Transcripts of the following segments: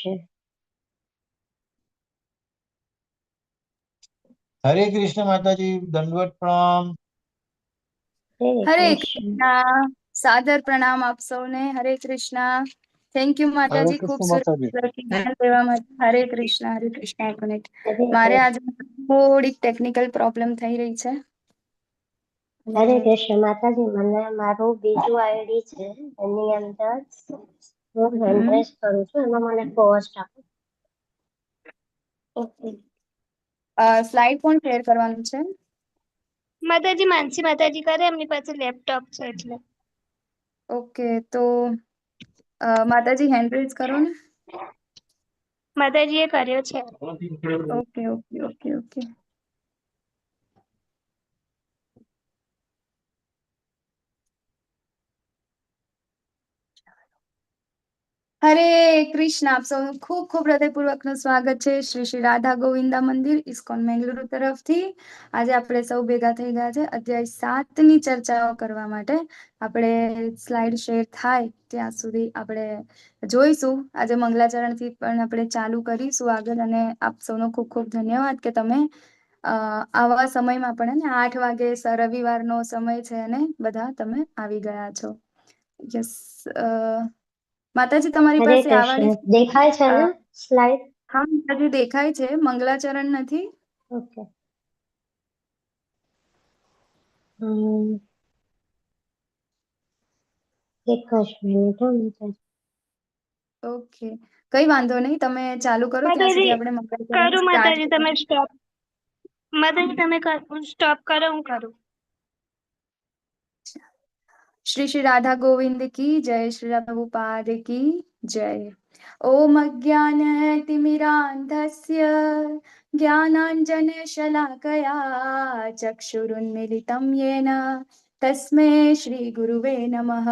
છે. હરે કૃષ્ણ માતાજી, દંડવત પ્રણામ. હરે કૃષ્ણ, સાદર પ્રણામ આપ સૌને. હરે કૃષ્ણ. થેન્ક યુ હરે માતાજી, ખૂબ કૃષ્ણ સરસ માતાજી. જ્ઞાન દેવા માટે. હરે કૃષ્ણ, હરે કૃષ્ણ. એક મિનિટ, હરે મારે કૃષ્ણ. આજે થોડીક ટેકનિકલ પ્રોબ્લેમ થઈ રહી છે. હરે કૃષ્ણ માતાજી, મને મારું બીજું આઈડી છે, એની અંદર હું હેન્ડ રેસ કરું છું, એમાં મને પોસ્ટ આપો. ઓકે, સ્લાઇડ પણ શેર કરવાનું છે. માતાજી, માનસી માતાજી કરે, એમની પાસે લેપટોપ છે એટલે. ઓકે, તો માતાજી હેન્ડ રેઝ કરો ને. માતાજીએ કર્યો છે. Okay okay okay okay. હરે કૃષ્ણ, આપ સૌનું ખૂબ ખૂબ હૃદયપૂર્વકનું સ્વાગત છે શ્રી શ્રી રાધા ગોવિંદા મંદિર ઇસ્કોન મેંગલુરુ તરફથી. આજે આપણે સૌ ભેગા થઈ ગયા છે અધ્યાય 7 ની ચર્ચાઓ કરવા માટે. આપણે સ્લાઇડ શેર થાય ત્યાં સુધી આપણે જોઈશું. આજે મંગલાચરણથી પણ આપણે ચાલુ કરીશું આગળ, અને આપ સૌનો ખૂબ ખૂબ ધન્યવાદ કે તમે આવા સમયમાં પણ ને 8 વાગે રવિવારનો સમય છે અને બધા તમે આવી ગયા છો. યસ, માતાજી તમારી હરે પાસે આવવાની કૃષ્ણ, દેખાય છે ને સ્લાઇડ? હા માતાજી દેખાય છે, મંગલાચરણ નથી. ઓકે. એક જ મિનિટ હો માતાજી. ઓકે, કઈ વાંધો નહીં, તમે ચાલુ કરો ત્યાં સુધી માતાજી આપણે મંગલાચરણ કરું, સ્ટાર્ટ માતાજી તમે કરીએ. સ્ટોપ. માતાજી તમે સ્ટોપ કરો, હું કરું. श्री श्री राधा गोविंद की जय, श्री राधा प्रभुपाद की जय। ओम अज्ञानतिमिरान्धस्य ज्ञानाञ्जनशलाकया चक्षुरुन्मिलितं येन तस्मै श्रीगुरुवे नमः।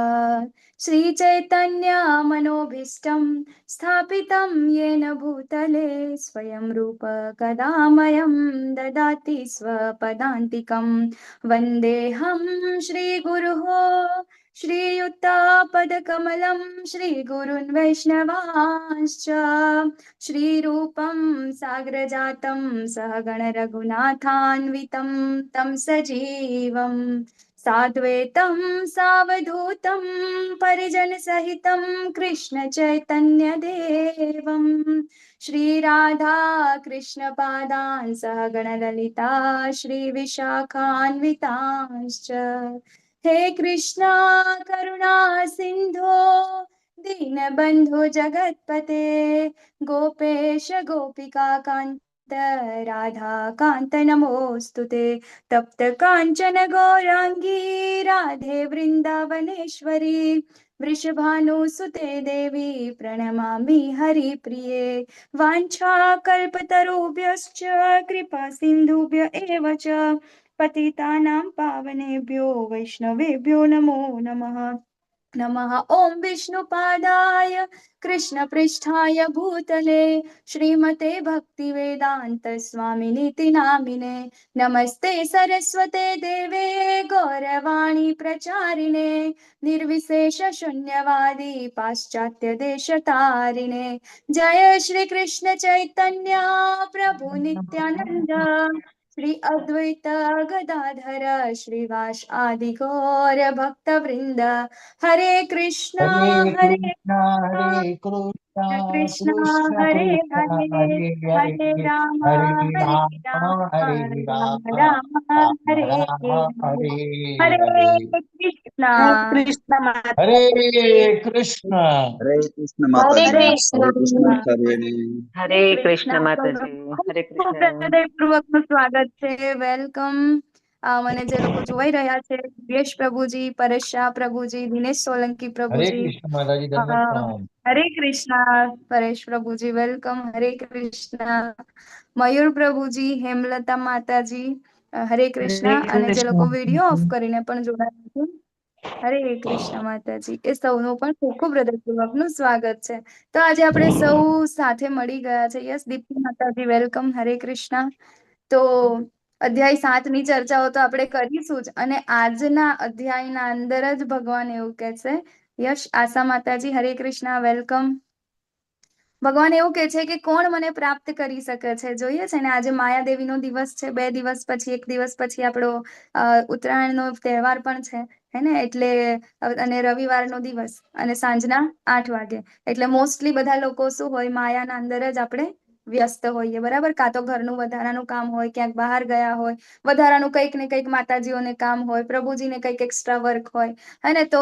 श्रीचैतन्यमनोभीष्टं स्थापितं येन भूतले स्वयं रूप कदा मह्यं ददाति स्वपदान्तिकं। वन्देऽहं श्रीगुरुः श्रीयुतापदकमलं श्रीगुरुन् वैष्णवांश्च श्रीरूपं साग्रजातं सहगण रघुनाथान्वितं तं सजीवं साद्वैतं सावधूतं परिजनसहितं कृष्णचैतन्यदेवं श्रीराधा कृष्णपादान् सहगण ललिता श्रीविशाखान्वितांश्च। हे कृष्णा करुणा सिंधो दीनबंधु जगत्पते गोपेश गोपिका कांत राधा कांत नमोस्तुते। तप्त कांचन गौरांगी राधे वृंदावनेश्वरी वृषभानुसुते देवी प्रणमामि हरिप्रिये। वाञ्छाकल्पतरुभ्यश्च कृपा सिन्धुभ्य एव च पतितानां पावनेभ्यो वैष्णवेभ्यो नमो नमः। नमः ॐ विष्णुपादाय कृष्णपृष्ठाय भूतले श्रीमते भक्तिवेदान्तस्वामिनीति नामिने। नमस्ते सरस्वते देवे गौरवाणी प्रचारिणे निर्विशेषशून्यवादी पाश्चात्यदेशतारिणे। जय श्री कृष्ण चैतन्य प्रभु नित्यानंद श्री अद्वैत गदाधर श्रीवास आदि गौर भक्त वृंद। हरे कृष्णा હરે हरे કૃષ્ણ હરે કૃષ્ણ कृष्णा કૃષ્ણ हरे કૃષ્ણ हरे હરે हरे હરે राम હરે हरे રામ राम હરે राम રામ राम રામ हरे રામ हरे। હરે हरे હરે कृष्णा। કૃષ્ણ હરે માતાજી. કૃષ્ણ. હરે કૃષ્ણ હરે માતાજી, હરે હરે કૃષ્ણ કૃષ્ણ. સર્વેને. હરે કૃષ્ણ માતાજી, હરે ખૂબ કૃષ્ણ. હૃદયપૂર્વકનું સ્વાગત છે, વેલકમ. મને જે લોકો જોઈ રહ્યા છે, યશ પ્રભુજી, પરેશ શાહ પ્રભુજી, દિનેશ સોલંકી હરે પ્રભુજી, કૃષ્ણ માતાજી, દંડવત પ્રણામ. હરે કૃષ્ણ પરેશ પ્રભુજી, વેલકમ. હરે કૃષ્ણ મયુર પ્રભુજી, હેમલતા માતાજી, હરે કૃષ્ણ. અને જે લોકો વિડીયો ઓફ કરીને પણ જોડાયા છે, હરે કૃષ્ણ માતાજી, એ સૌનું પણ ખૂબ ખૂબ હૃદયપૂર્વકનું સ્વાગત છે. તો આજે આપણે સૌ સાથે મળી ગયા છે. યસ દીપ્તિ માતાજી, વેલકમ. હરે કૃષ્ણ. તો અધ્યાય 7 ની ચર્ચાઓ તો આપણે કરીશું જ, અને આજના અધ્યાયના અંદર જ ભગવાન એવું કહે છે. યશ આશા માતાજી, હરે કૃષ્ણ, વેલકમ. ભગવાન એવું કહે છે કે કોણ મને પ્રાપ્ત કરી શકે છે. જોઈએ છે ને, આજે માયાદેવીનો દિવસ છે. 2 દિવસ પછી, 1 દિવસ પછી આપણો ઉત્તરાયણનો તહેવાર પણ છે, હે ને? એટલે અને રવિવારનો દિવસ અને સાંજના 8 વાગે, એટલે મોસ્ટલી બધા લોકો શું હોય, માયાના અંદર જ આપણે વ્યસ્ત હોઈએ, બરાબર? કાં તો ઘરનું વધારાનું કામ હોય, ક્યાંક બહાર ગયા હોય, વધારાનું કંઈક ને કંઈક માતાજીઓને કામ હોય, પ્રભુજીને કંઈક એક્સ્ટ્રા વર્ક હોય, હે ને? તો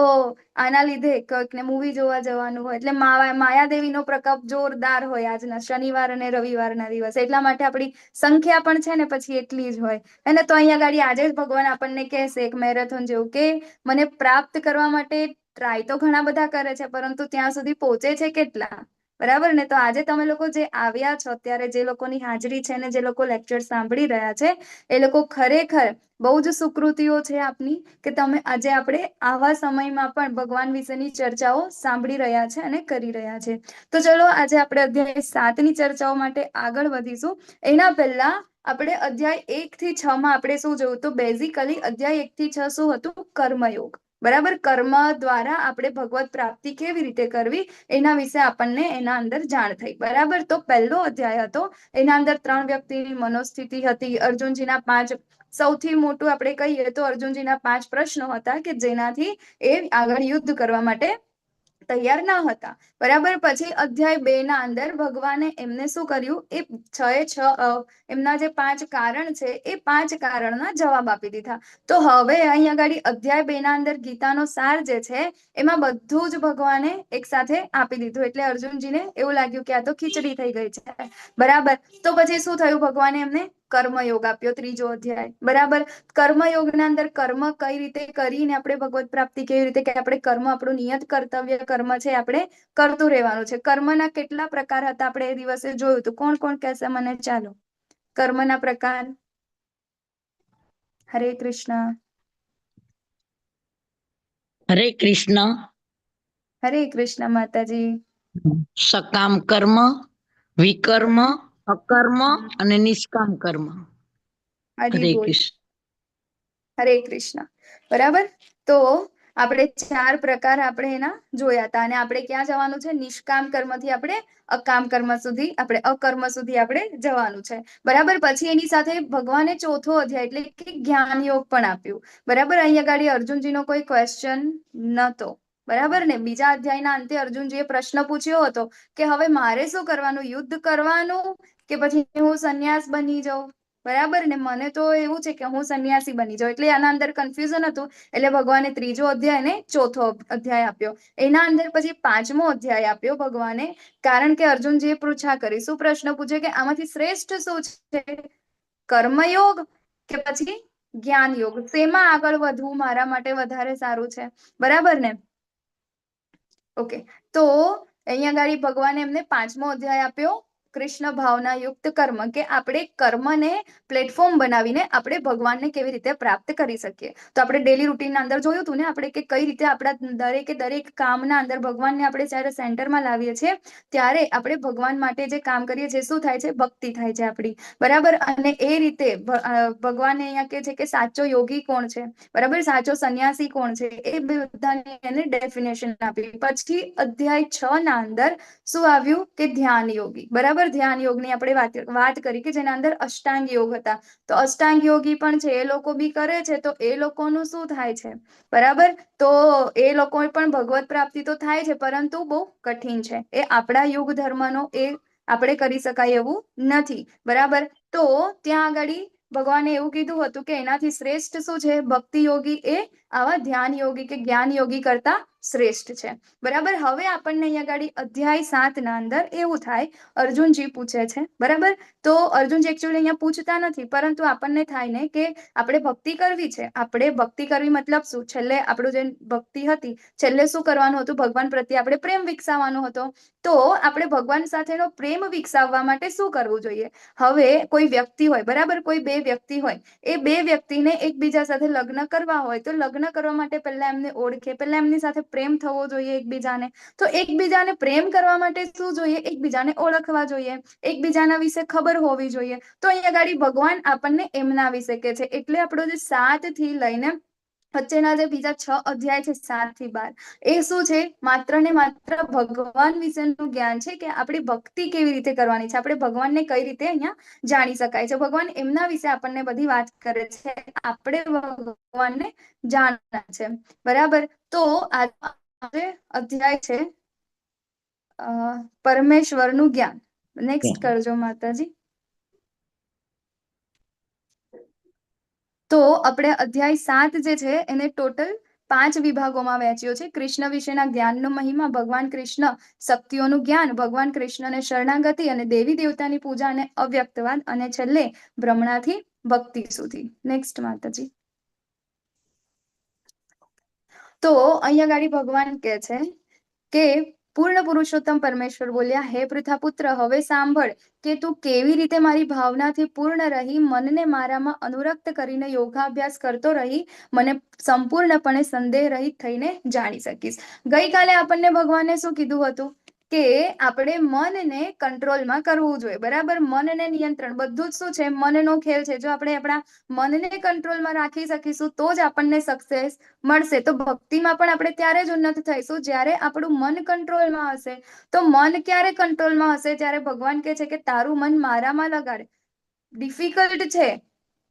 આના લીધે કંઈકને મૂવી જોવા જવાનું હોય, એટલે માયાદેવીનો પ્રકોપ જોરદાર હોય આજના શનિવાર અને રવિવારના દિવસે. એટલા માટે આપણી સંખ્યા પણ છે ને પછી એટલી જ હોય, અને તો અહીંયા ગાડી આજે જ ભગવાન આપણને કહેશે એક મેરેથોન જેવું, કે મને પ્રાપ્ત કરવા માટે ટ્રાય તો ઘણા બધા કરે છે, પરંતુ ત્યાં સુધી પહોંચે છે કેટલા, બરાબર ને? તો આજે તમે લોકો જે આવ્યા છો, અત્યારે જે લોકોની હાજરી છે ને જે લોકો લેક્ચર સાંભળી રહ્યા છે, એ લોકો ખરેખર બહુ જ સુકૃતિઓ છે આપની, કે તમે આજે આપણે આવા સમયમાં પણ ભગવાન વિશેની ચર્ચાઓ સાંભળી રહ્યા છે અને કરી રહ્યા છે. તો ચલો આજે આપણે અધ્યાય 7ની ચર્ચાઓ માટે આગળ વધીશું. એના પહેલા આપણે અધ્યાય 1 થી 6 માં આપણે શું જોયું? તો બેઝિકલી અધ્યાય 1 થી 6 શું હતું? કર્મયોગ, બરાબર? કર્મ દ્વારા આપણે ભગવત પ્રાપ્તિ કેવી રીતે કરવી એના વિશે આપણને એના અંદર જાણ થઈ, બરાબર? તો પહેલો અધ્યાય હતો, એના અંદર 3 વ્યક્તિની મનોસ્થિતિ હતી. અર્જુનજીના 5 સૌથી મોટું આપણે કહીએ તો અર્જુનજીના 5 પ્રશ્નો હતા, કે જેનાથી એ આગળ યુદ્ધ કરવા માટે તૈયાર ન હતા, બરાબર? પછી અધ્યાય 2 ના અંદર ભગવાને એમને શું કર્યું? એ 6 એમના જે 5 કારણ છે, એ 5 કારણના જવાબ આપી દીધા. તો હવે અહીંયા આગળ અધ્યાય 2 ના અંદર ગીતાનો સાર જે છે, એમાં બધું જ ભગવાને એક સાથે આપી દીધું. એટલે અર્જુનજીને એવું લાગ્યું કે આ તો ખીચડી થઈ ગઈ છે, બરાબર? તો પછી શું થયું? ભગવાને એમને કર્મયોગ આપ્યો, 3જો અધ્યાય, બરાબર? કર્મયોગના અંદર કર્મ કઈ રીતે કરીને આપણે ભગવત પ્રાપ્તિ કેવી રીતે, કે આપણે કર્મ આપણું નિયત કર્તવ્ય કર્મ છે, આપણે કરતું રહેવાનું છે. કર્મના કેટલા પ્રકાર હતા આપણે એ દિવસે જોયું હતું. કોણ કોણ કહેશે મને? ચાલો, કર્મના પ્રકાર. હરે કૃષ્ણ. હરે કૃષ્ણ. હરે કૃષ્ણ માતાજી. સકામ કર્મ, વિકર્મ, અકર્મ અને નિષ્કામ કર્મ. હરિ હરે બોલ. કૃષ્ણ. હરે કૃષ્ણ, બરાબર? તો આપણે 4 પ્રકાર આપણે એના જોયા હતા, અને આપણે ક્યાં જવાનું છે? નિષ્કામ કર્મથી આપણે અકામ કર્મ સુધી, આપણે અકર્મ સુધી આપણે જવાનું છે, બરાબર? પછી એની સાથે ભગવાને 4થો અધ્યાય એટલે કે જ્ઞાન યોગ પણ આપ્યું, બરાબર? અહીંયા ગાડી અર્જુનજીનો કોઈ ક્વેશ્ચન નતો, બરાબર ને? બીજા અધ્યાયના અંતે અર્જુનજીએ પ્રશ્ન પૂછ્યો હતો કે હવે મારે શું કરવાનું? યુદ્ધ કરવાનું કે પછી હું સંન્યાસ બની જાઉં, બરાબર ને? મને તો એવું છે કે હું સંન્યાસી બની જાઉં. એટલે આના અંદર કન્ફ્યુઝન હતું, એટલે ભગવાને 3જો અધ્યાય ને 4થો અધ્યાય આપ્યો. એના અંદર પછી 5મો અધ્યાય આપ્યો ભગવાને, કારણ કે અર્જુનજીએ પૃચ્છા કરી. શું પ્રશ્ન પૂછે? કે આમાંથી શ્રેષ્ઠ શું છે? કર્મયોગ કે પછી જ્ઞાન યોગ? શેમાં આગળ વધવું મારા માટે વધારે સારું છે, બરાબર ને? ઓકે, તો અહીંયા ગાડી ભગવાને એમને 5મો અધ્યાય આપ્યો, કૃષ્ણ ભાવના યુક્ત કર્મ, કે આપણે કર્મને પ્લેટફોર્મ બનાવીને આપણે ભગવાનને કેવી રીતે પ્રાપ્ત કરી શકીએ. તો આપણે ડેલી રૂટીનના અંદર જોયું હતું ને આપણે, કે કઈ રીતે આપણા દરેકે દરેક કામના અંદર ભગવાનને આપણે જ્યારે સેન્ટરમાં લાવીએ છીએ, ત્યારે આપણે ભગવાન માટે જે કામ કરીએ છીએ, શું થાય છે? ભક્તિ થાય છે આપણી, બરાબર? અને એ રીતે ભગવાન અહીંયા કહે છે કે સાચો યોગી કોણ છે, બરાબર? સાચો સંન્યાસી કોણ છે? એ બધાની એને ડેફિનેશન આપી. પછી અધ્યાય 6 ના અંદર શું આવ્યું? કે ધ્યાન યોગી, બરાબર? ધ્યાન યોગની આપણે વાત કરી, કે જેના અંદર અષ્ટાંગ યોગ હતા. તો અષ્ટાંગ યોગી પણ છે, એ લોકો બી કરે છે, તો એ લોકોનું શું થાય છે, બરાબર? તો એ લોકો પણ ભગવત પ્રાપ્તિ તો થાય છે, પરંતુ બહુ કઠિન છે. એ આપણા યુગ ધર્મનો એ આપણે કરી શકાય એવું નથી, બરાબર? તો ત્યાં આગળ ભગવાને એવું કીધું હતું કે એનાથી શ્રેષ્ઠ શું છે? ભક્તિ યોગી એ આવા ધ્યાન યોગી કે જ્ઞાન યોગી કરતા શ્રેષ્ઠ છે, બરાબર? હવે આપણને અહીંયા આગળ અધ્યાય 7 ના અંદર એવું થાય, અર્જુનજી પૂછે છે, બરાબર? તો અર્જુનજી એકચ્યુઅલી અહીંયા પૂછતા નથી, પરંતુ આપણને થાય ને કે આપણે ભક્તિ કરવી છે. આપણે ભક્તિ કરવી મતલબ શું? છેલ્લે આપણું જે ભક્તિ હતી, છેલ્લે શું કરવાનું હતું? ભગવાન પ્રત્યે આપણે પ્રેમ વિકસાવવાનો હતો. તો આપણે ભગવાન સાથેનો પ્રેમ વિકસાવવા માટે શું કરવું જોઈએ? હવે કોઈ વ્યક્તિ હોય, બરાબર? કોઈ 2 વ્યક્તિ હોય, એ 2 વ્યક્તિને એકબીજા સાથે લગ્ન કરવા હોય, તો લગ્ન કરવા માટે પહેલા એમને ઓળખે, પહેલા એમની સાથે પ્રેમ થવો જોઈએ એકબીજાને. તો એકબીજાને પ્રેમ કરવા માટે શું જોઈએ? એકબીજાને ઓળખવા જોઈએ, એકબીજાના વિશે ખબર હોવી જોઈએ. તો અહીંયા ગાડી ભગવાન આપણને એમના વિશે કહે છે. એટલે આપણો જે 7 થી લઈને વચ્ચેના જે બીજા 6 અધ્યાય છે 7 થી 12, એ શું છે? માત્ર ને માત્ર ભગવાન વિશેનું જ્ઞાન છે કે આપણી ભક્તિ કેવી રીતે કરવાની છે, આપણે ભગવાનને કઈ રીતે અહીંયા જાણી શકાય છે. ભગવાન એમના વિશે આપણને બધી વાત કરે છે, આપણે ભગવાનને જાણના છે. બરાબર. તો આજે અધ્યાય છે પરમેશ્વરનું જ્ઞાન. નેક્સ્ટ કરજો માતાજી. તો આપણે અધ્યાય 7 જે છે એને ટોટલ 5 વિભાગોમાં વહેંચ્યો છે. કૃષ્ણ વિશેના જ્ઞાનનો મહિમા, ભગવાન કૃષ્ણ શક્તિઓનું જ્ઞાન, ભગવાન કૃષ્ણને શરણાગતિ અને દેવી દેવતાની પૂજા અને અવ્યક્તવાદ, અને છેલ્લે બ્રહ્મણાથી ભક્તિ સુધી. નેક્સ્ટ માતાજી. તો અહીંયા ગાડી ભગવાન કહે છે કે પૂર્ણ પુરુષોત્તમ પરમેશ્વર બોલ્યા, હે પૃથાપુત્ર, હવે સાંભળ કે તું કેવી રીતે મારી ભાવનાથી પૂર્ણ રહી મનને મારામાં અનુરક્ત કરીને યોગાભ્યાસ કરતો રહી મને સંપૂર્ણપણે સંદેહ રહિત થઈને જાણી શકીશ. ગઈકાલે આપણને ભગવાને શું કીધું હતું કે આપણે મનને કંટ્રોલમાં કરવું જોઈએ. બરાબર. મનને નિયંત્રણ, બધું જ શું છે? મનનો ખેલ છે. જો આપણે આપણા મનને કંટ્રોલમાં રાખી શકીશું તો જ આપણને સક્સેસ મળશે. તો ભક્તિમાં પણ આપણે ત્યારે જ ઉન્નત થઈશું જ્યારે આપણું મન કંટ્રોલમાં હશે. તો મન ક્યારે કંટ્રોલમાં હશે? જ્યારે ભગવાન કહે છે કે તારું મન મારામાં લગાડ. ડિફિકલ્ટ છે,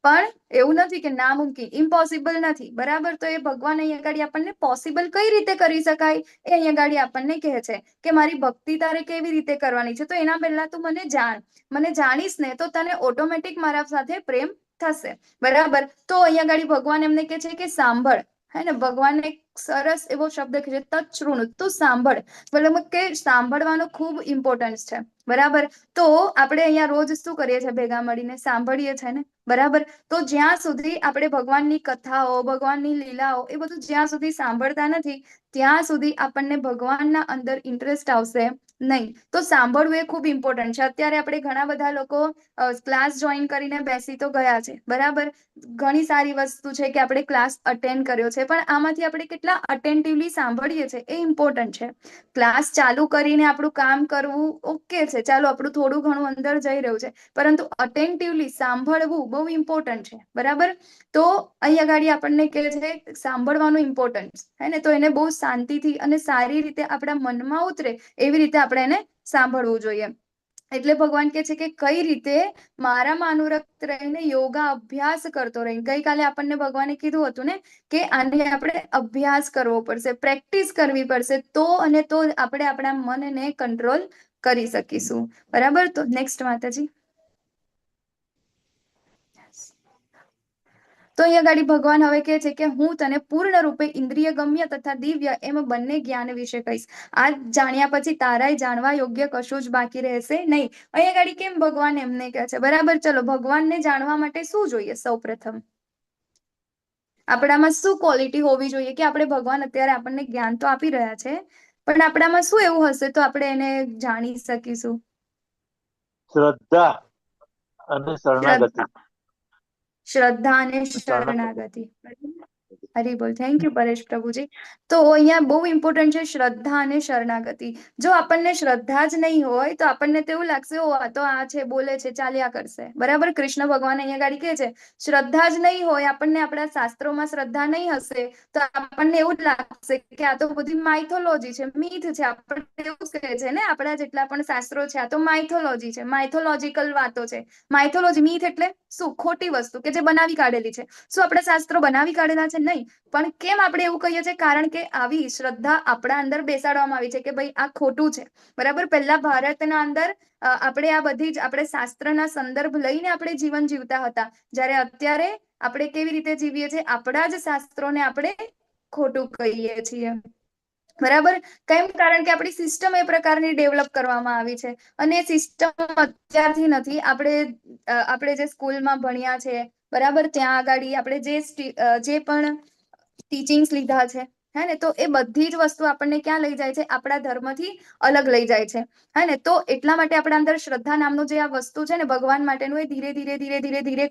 પણ એવું નથી કે નામુમકિન, ઇમ્પોસિબલ નથી. બરાબર. તો એ ભગવાન અહીંયા ગાડી આપણને પોસિબલ કઈ રીતે કરી શકાય એ અહીંયા ગાડી આપણને કહે છે કે મારી ભક્તિ તારે કેવી રીતે કરવાની છે. તો એના પહેલા તું મને જાણ. મને જાણીશ ને તો તને ઓટોમેટિક મારા સાથે પ્રેમ થશે. બરાબર. તો અહીંયા ગાડી ભગવાન એમને કહે છે કે સાંભળ. હે ને, ભગવાન એક સરસ એવો શબ્દ છે તચ્છૃણુ, તું સાંભળ. મતલબ કે સાંભળવાનો ખૂબ ઇમ્પોર્ટન્સ છે. બરાબર. તો આપણે અહીંયા રોજ શું કરીએ છીએ? ભેગા મળીને સાંભળીએ છીએ ને. બરાબર. તો જ્યાં સુધી આપણે ભગવાનની કથાઓ, ભગવાનની લીલાઓ એ બધું જ્યાં સુધી સાંભળતા નથી ત્યાં સુધી આપણને ભગવાનના અંદર ઇન્ટરેસ્ટ આવશે નહીં. તો સાંભળવું એ ખૂબ ઇમ્પોર્ટન્ટ છે. અત્યારે આપણે ઘણા બધા લોકો ક્લાસ જોઈન કરીને બેસી તો ગયા છે. બરાબર. ઘણી સારી વસ્તુ છે કે આપણે ક્લાસ અટેન્ડ કર્યો છે, પણ આમાંથી આપણે કેટલા અટેન્ટિવલી સાંભળીએ છીએ એ ઇમ્પોર્ટન્ટ છે. ક્લાસ ચાલુ કરીને આપણું કામ કરવું ઓકે છે, ચાલો આપણું થોડું ઘણું અંદર જઈ રહ્યું છે, પરંતુ અટેન્ટિવલી સાંભળવું બહુ ઇમ્પોર્ટન્ટ છે. બરાબર. તો અહીંયા ગાડી આપણને કહે છે સાંભળવાનું ઇમ્પોર્ટન્ટ હે ને. તો એને બહુ શાંતિથી અને સારી રીતે આપણા મનમાં ઉતરે એવી રીતે આપણે એને સાંભળવું જોઈએ. એટલે ભગવાન કહે છે કે કઈ રીતે મારામાં અનુરક્ત રહીને યોગા અભ્યાસ કરતો રહી. ગઈકાલે આપણને ભગવાને કીધું હતું ને કે આને આપણે અભ્યાસ કરવો પડશે, પ્રેક્ટિસ કરવી પડશે, તો અને તો આપણે આપણા મનને કંટ્રોલ કરી શકીશું. બરાબર. તો નેક્સ્ટ માતાજી. તો અહીંયા ગાડી ભગવાન હવે કહે છે કે હું તને પૂર્ણ રૂપે ઇન્દ્રિય ગમ્ય તથા દિવ્ય એમ બંને જ્ઞાન વિશે કહીશ. આ જાણ્યા પછી તારાય જાણવા યોગ્ય કશું જ બાકી રહેશે નહીં. અહીંયા ગાડી કેમ ભગવાન એમને કહે છે? બરાબર. ચલો, ભગવાનને જાણવા માટે શું જોઈએ? સૌપ્રથમ આપણામાં શું ક્વોલિટી હોવી જોઈએ કે આપણે ભગવાન અત્યારે આપણને જ્ઞાન તો આપી રહ્યા છે, પણ આપણામાં શું એવું હશે તો આપણે એને જાણી શકીશું? શ્રદ્ધા અને શરણાગતિ. શ્રદ્ધા અને શરણાગતિ. હરી બોલ. થેન્ક યુ પરેશ પ્રભુજી. તો અહીંયા બહુ ઇમ્પોર્ટન્ટ છે શ્રદ્ધા અને શરણાગતિ. જો આપણને શ્રદ્ધા જ નહીં હોય તો આપણને તો એવું લાગશે ઓ આ તો આ છે, બોલે છે, ચાલ્યા કરશે. બરાબર. કૃષ્ણ ભગવાન અહીંયા ગાડી કહે છે શ્રદ્ધા જ નહીં હોય, આપણને આપણા શાસ્ત્રોમાં શ્રદ્ધા નહીં હશે તો આપણને એવું જ લાગશે કે આ તો બધી માઇથોલોજી છે, મીથ છે. આપણને એવું કહે છે ને, આપણા જેટલા પણ શાસ્ત્રો છે આ તો માઇથોલોજી છે, માઇથોલોજીકલ વાતો છે. માઇથોલોજી, મીથ એટલે શું? ખોટી વસ્તુ કે જે બનાવી કાઢેલી છે. શું આપણા શાસ્ત્રો બનાવી કાઢેલા છે? નહીં. પણ કેમ આપણે એવું કહીએ છીએ? કારણ કે આવી શ્રદ્ધા આપણા અંદર બેસાડવામાં આવી છે કે ભાઈ આ ખોટું છે. બરાબર. પહેલા ભારતના અંદર આપણે આ બધી જ આપણે શાસ્ત્રના સંદર્ભ લઈને આપણે જીવન જીવતા હતા, જ્યારે અત્યારે આપણે કેવી રીતે જીવીએ છીએ? આપણા જ શાસ્ત્રોને આપણે ખોટું કહીએ છીએ. બરાબર. કેમ? કારણ કે આપણી સિસ્ટમ એ પ્રકારની ડેવલપ કરવામાં આવી છે, અને એ સિસ્ટમ અત્યારથી નથી. આપણે જે સ્કૂલમાં ભણ્યા છે, બરાબર, ત્યાં આગળ આપણે જે પણ ટીચિંગ્સ લીધા છે, હે ને, તો એ બધી જ વસ્તુ આપણને ક્યાં લઈ જાય છે? આપણા ધર્મથી અલગ લઈ જાય છે. હે ને. તો એટલા માટે આપણા અંદર શ્રદ્ધા નામનું જે આ વસ્તુ છે ને ભગવાન માટેનું, એ ધીરે ધીરે ધીરે ધીરે ધીરે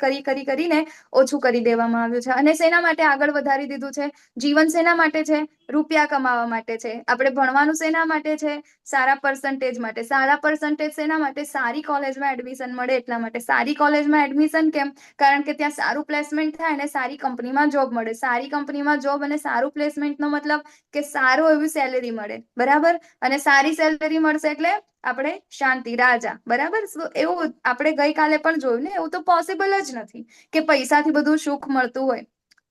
કરીને ઓછું કરી દેવામાં આવ્યું છે. અને શેના માટે આગળ વધારી દીધું છે? જીવન શેના માટે છે? રૂપિયા કમાવા માટે છે. આપણે ભણવાનું શેના માટે છે? સારા પર્સન્ટેજ માટે. સારા પર્સન્ટેજ શેના માટે? સારી કોલેજમાં એડમિશન મળે એટલા માટે. સારી કોલેજમાં એડમિશન કેમ? કારણ કે ત્યાં સારું પ્લેસમેન્ટ થાય અને સારી કંપનીમાં જોબ મળે. સારી કંપનીમાં જોબ અને સારું પ્લેસમેન્ટનો મતલબ કે સારું એવી સેલેરી મળે, બરાબર? અને સારી સેલેરી મળશે એટલે આપણે શાંતિ, રાજા, બરાબર? એવું આપણે ગઈકાલે પણ જોયું ને, એવું તો પોસિબલ જ નથી કે પૈસાથી બધું સુખ મળતું હોય.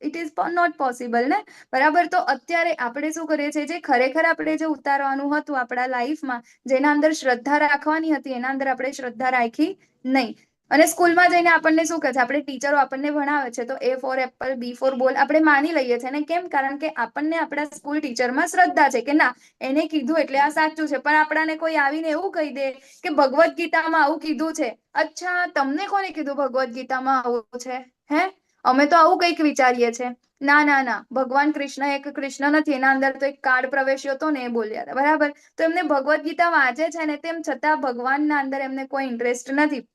ઇટ ઇઝ નોટ પોસિબલ ને, બરાબર? તો અત્યારે આપણે શું કરીએ છીએ, જે ખરેખર આપણે જે ઉતારવાનું હતું આપણા લાઈફમાં, જેના અંદર શ્રદ્ધા રાખવાની હતી, એના અંદર આપણે શ્રદ્ધા રાખી નહીં. અને સ્કૂલમાં જઈને આપણને શું કહે છે? આપણે ટીચરો આપણને ભણાવે છે તો A for apple, B for ball આપણે માની લઈએ છીએ ને. કેમ? કારણ કે આપણને આપણા સ્કૂલ ટીચરમાં શ્રદ્ધા છે કે ના, એને કીધું એટલે આ સાચું છે. પણ આપણાને કોઈ આવીને એવું કહી દે કે ભગવદ્ ગીતામાં આવું કીધું છે. અચ્છા, તમને કોને કીધું ભગવદ્ ગીતામાં આવું છે? હે, અમે તો આવું કંઈક વિચારીએ છીએ. ના ના ના, ભગવાન કૃષ્ણ એક કૃષ્ણ નથી, એના અંદર તો એક કાર્ડ પ્રવેશ્યો હતો ને, એ બોલ્યા હતા, બરાબર? તો એમને ભગવદ્ ગીતા વાંચે છે ને, તેમ છતાં ભગવાનના અંદર એમને કોઈ ઇન્ટરેસ્ટ નથી.